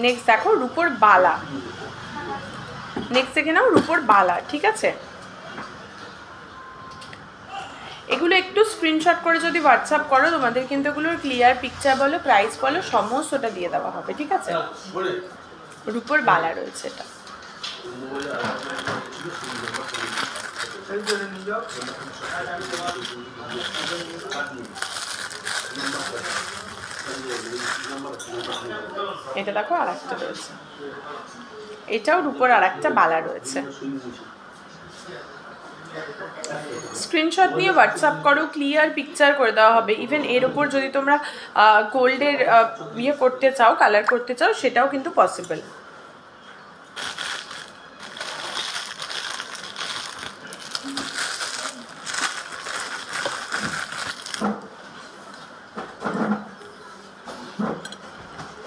নেক্সট দেখো রূপোর বালা, নেক্সট দেখে নাও রূপোর বালা। ঠিক আছে, এগুলো একটু স্ক্রিনশট করে যদি হোয়াটসঅ্যাপ করো, তোমাদের কিন্তু এগুলোর ক্লিয়ার পিকচার বলো, প্রাইস বলো, সমস্তটা দিয়ে দেওয়া হবে। ঠিক আছে, রূপোর বালা রয়েছে এটা। এটা দেখো আর একটা রয়েছে, এটাও রূপোর আর একটা বালা রয়েছে। স্ক্রিনশট নিয়ে হোয়াটসঅ্যাপ করো, ক্লিয়ার পিকচার করে দেওয়া হবে। ইভেন এর ওপর যদি তোমরা গোল্ডের ইয়ে করতে চাও, কালার করতে চাও, সেটাও কিন্তু পসিবল।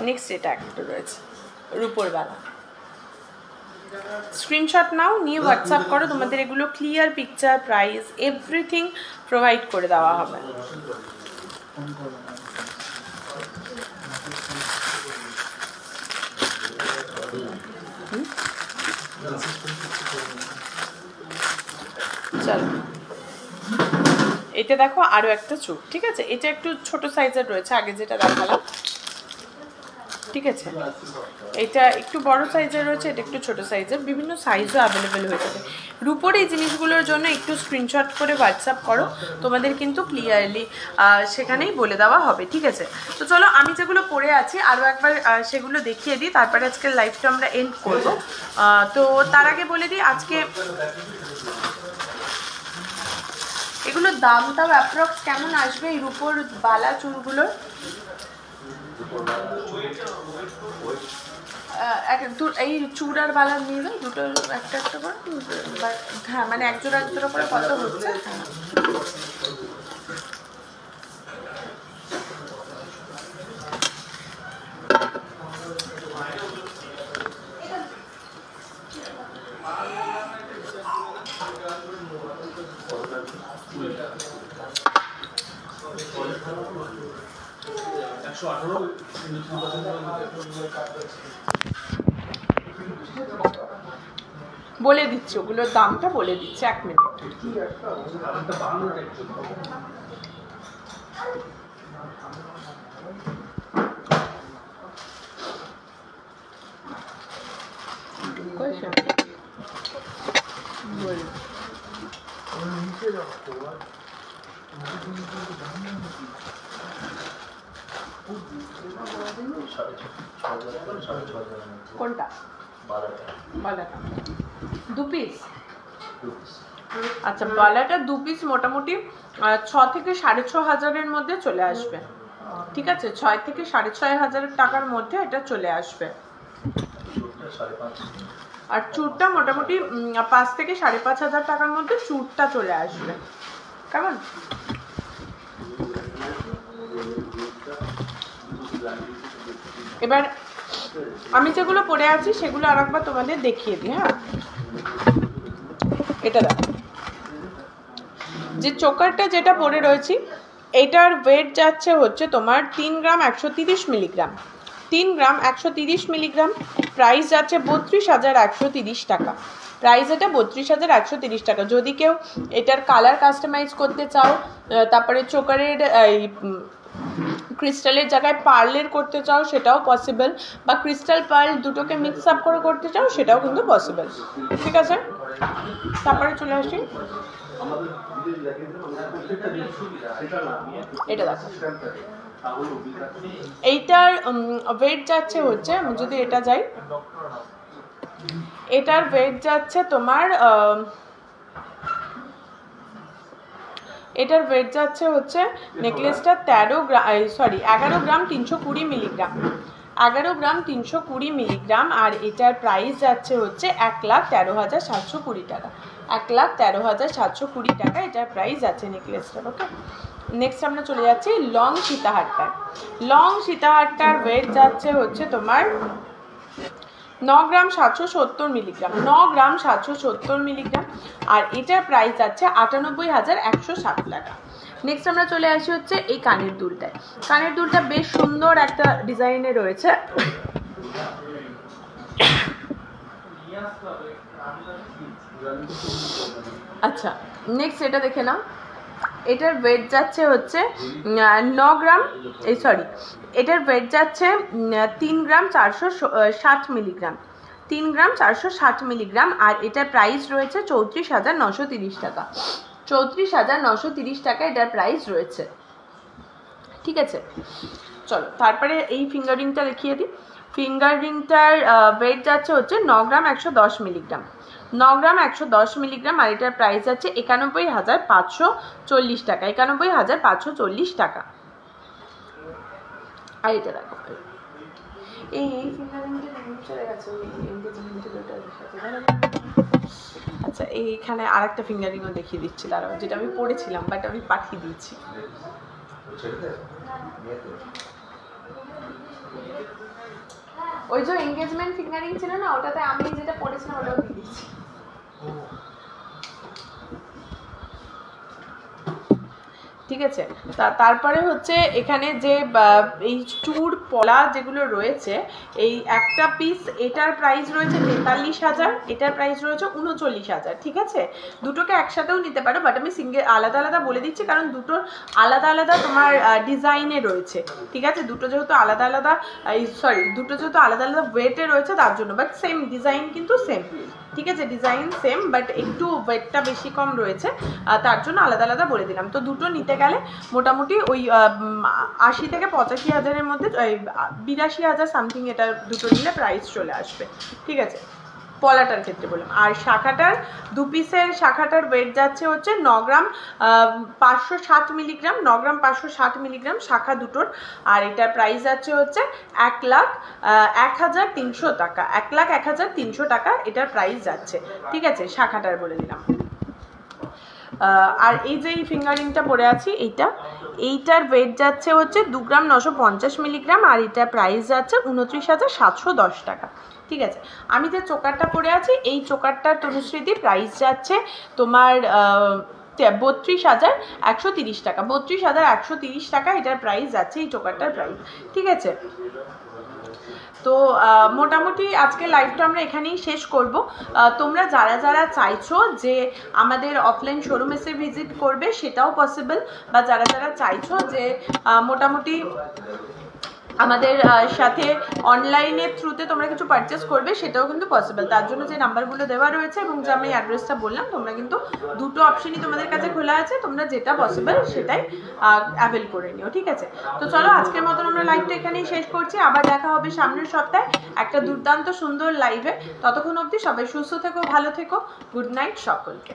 নেক্সট এটা একটা রয়েছে রূপোর বালা। স্ক্রিনশট নাও, নিয়ে হোয়াটসঅ্যাপ করো, তোমাদের এগুলো clear picture, price, everything provide করে দেওয়া হবে। চলো, এটা দেখো আরো একটা চুপ। ঠিক আছে, এটা একটু ছোট সাইজের রয়েছে, আগে যেটা দেখালাম। ঠিক আছে, এটা একটু বড় সাইজের রয়েছে, এটা একটু ছোট সাইজের, বিভিন্ন সাইজও অ্যাভেলেবেল হয়ে যাবে। রূপোর এই জিনিসগুলোর জন্য একটু স্ক্রিনশট করে হোয়াটসঅ্যাপ করো, তোমাদের কিন্তু ক্লিয়ারলি সেখানেই বলে দেওয়া হবে। ঠিক আছে, তো চলো আমি যেগুলো পরে আছি আরও একবার সেগুলো দেখিয়ে দিই, তারপরে আজকের লাইভটা আমরা এন্ড করব। তো তার আগে বলে দিই আজকে এগুলোর দামটাও অ্যাপ্রক্স কেমন আসবে এই রূপোর বালা চুলগুলোর। এই চূড়ার বালা নিয়ে যাও দুটো, একটা একটা করে। হ্যাঁ, মানে এক জোড়া করে কত হচ্ছে? বলে দিচ্ছি, ওগুলোর দামটা বলে দিচ্ছি, 1 মিনিট। কোনটা? বালাটা 2 পিস। আচ্ছা, বালাটা 2 পিস মোটামুটি 6 থেকে 6,500-এর মধ্যে চলে আসবে। ঠিক আছে, 6 থেকে 6,500 টাকার মধ্যে এটা চলে আসবে। আর চুরটা মোটামুটি 5 থেকে 5,500 টাকার মধ্যে চুরটা চলে আসবে। কেমন? এবার আমি যেগুলো পরে আছি সেগুলো আরেকবার তোমাদের দেখিয়ে দিই। হ্যাঁ, এটা দেখো, যে চোকারটা যেটা পরে রয়েছি এটার ওয়েট যাচ্ছে হচ্ছে তোমার 3 গ্রাম 130 মিলিগ্রাম। 3 গ্রাম 130 মিলিগ্রাম। প্রাইস যাচ্ছে 32,130 টাকা। প্রাইস এটা 32,130 টাকা। যদি কেউ এটার কালার কাস্টমাইজ করতে চাও, তারপরে চোকারের ক্রিস্টালের জায়গায় পার্লের করতে চাও সেটাও পসিবল, বা ক্রিস্টাল পার্ল দুটোকে মিক্স আপ করে করতে চাও সেটাও কিন্তু পসিবল। ঠিক আছে, তারপরে চলে আসি, এটা দেখো, এইটার ওয়েট যাচ্ছে হচ্ছে, যদি এটা যাই, এটার ওয়েট যাচ্ছে তোমার এটার ওয়েট যাচ্ছে হচ্ছে নেকলেসটা 11 গ্রাম 320 মিলিগ্রাম। 11 গ্রাম 320 মিলিগ্রাম। আর এটার প্রাইস যাচ্ছে হচ্ছে 1,13,720 টাকা। 1,13,720 টাকা এটার প্রাইস আছে নেকলেসটার। ওকে, নেক্সট আমরা চলে যাচ্ছি লং সীতাহারটার। লং সীতাহারটার ওয়েট যাচ্ছে হচ্ছে তোমার 9 গ্রাম 770 মিলিগ্রাম। 9 গ্রাম 770 মিলিগ্রাম। আর এটার প্রাইস যাচ্ছে 98,160 টাকা। নেক্সট আমরা চলে আসি হচ্ছে এই কানের দুলটায়। কানের দুলটা বেশ সুন্দর একটা ডিজাইনে রয়েছে। আচ্ছা, নেক্সট এটা দেখে নাও। এটার ওয়েট যাচ্ছে হচ্ছে 9 গ্রাম, এটার ওয়েট যাচ্ছে 3 গ্রাম 460 মিলিগ্রাম। 3 গ্রাম 460 মিলিগ্রাম। আর এটার প্রাইস রয়েছে 34,930 টাকা। 34,930 টাকা এটার প্রাইস রয়েছে। ঠিক আছে, চলো তারপরে এই ফিঙ্গারিংটা দেখিয়ে দিই। ফিঙ্গারিংটার ওয়েট যাচ্ছে হচ্ছে 9 গ্রাম 110 মিলিগ্রাম। 9 গ্রাম 110 মিলিগ্রাম। আর এটার প্রাইস যাচ্ছে 91,540 টাকা। 91,540 টাকা। আর এটা দেখো, এই আচ্ছা, এইখানে আর একটা ফিঙ্গারিংও দেখিয়ে দিচ্ছি, দাঁড়াও, যেটা আমি পড়েছিলাম বাট আমি পাঠিয়ে দিয়েছি। ওই যে এঙ্গেজমেন্ট ফিঙ্গারিং ছিল না, ওটাতে আমি যেটা পড়েছিলাম ওটাও দিয়ে দিচ্ছি। ঠিক আছে, তারপরে হচ্ছে এখানে যে এই চুর পলা যেগুলো রয়েছে, এই একটা পিস এটার প্রাইস রয়েছে 43,000, এটার প্রাইস রয়েছে 39,000। ঠিক আছে, দুটোকে একসাথেও নিতে পারো, বাট আমি আলাদা আলাদা বলে দিচ্ছি কারণ দুটোর আলাদা আলাদা তোমার ডিজাইনে রয়েছে। ঠিক আছে, দুটো যেহেতু আলাদা আলাদা ওয়েটে রয়েছে তার জন্য, বাট সেম ডিজাইন কিন্তু সেম। ঠিক আছে, ডিজাইন সেম বাট একটু ওয়েটটা বেশি কম রয়েছে, তার জন্য আলাদা আলাদা বলে দিলাম। তো দুটো নিতে গেলে মোটামুটি ওই 80 থেকে 85,000-এর মধ্যে, 82,000 সামথিং এটা দুটো নিলে প্রাইস চলে আসবে। ঠিক আছে, পলাটার ক্ষেত্রে বললাম। আর শাখাটার 2 পিসের শাখাটার ওয়েট যাচ্ছে হচ্ছে 9 গ্রাম 560 মিলিগ্রাম। 9 গ্রাম 560 মিলিগ্রাম শাখা দুটোর। আর এটার প্রাইস যাচ্ছে হচ্ছে 1,01,300 টাকা। 1,01,300 টাকা এটার প্রাইস যাচ্ছে। ঠিক আছে, শাখাটার বলে দিলাম। আর এই যে এই ফিঙ্গারিংটা পরে আছি এইটার ওয়েট যাচ্ছে হচ্ছে 2 গ্রাম 950 মিলিগ্রাম। আর এটার প্রাইস যাচ্ছে 29,710 টাকা। ঠিক আছে, আমি যে চোকারটা পরে আছি এই চোকারটার তনুশ্রীদি প্রাইস যাচ্ছে তোমার 32,130 টাকা, 32,130 টাকা এটার প্রাইস আছে, এই চোকারটার প্রাইস। ঠিক আছে, তো মোটামুটি আজকে লাইভটা আমরা এখানেই শেষ করব। তোমরা যারা যারা চাইছো যে আমাদের অফলাইন শোরুম এসে ভিজিট করবে সেটাও পসিবল, বা যারা যারা চাইছো যে মোটামুটি আমাদের সাথে অনলাইনের থ্রুতে তোমরা কিছু পারচেস করবে সেটাও কিন্তু পসিবল। তার জন্য যে নাম্বারগুলো দেওয়া রয়েছে এবং যে আমি অ্যাড্রেসটা বললাম, তোমরা কিন্তু দুটো অপশনই তোমাদের কাছে খোলা আছে, তোমরা যেটা পসিবল সেটাই অ্যাভেল করে নিও। ঠিক আছে, তো চলো আজকের মতন আমরা লাইভটা এখানেই শেষ করছি। আবার দেখা হবে সামনের সপ্তাহে একটা দুর্দান্ত সুন্দর লাইভে। ততক্ষণ অবধি সবাই সুস্থ থেকো, ভালো থেকো। গুড নাইট সকলকে।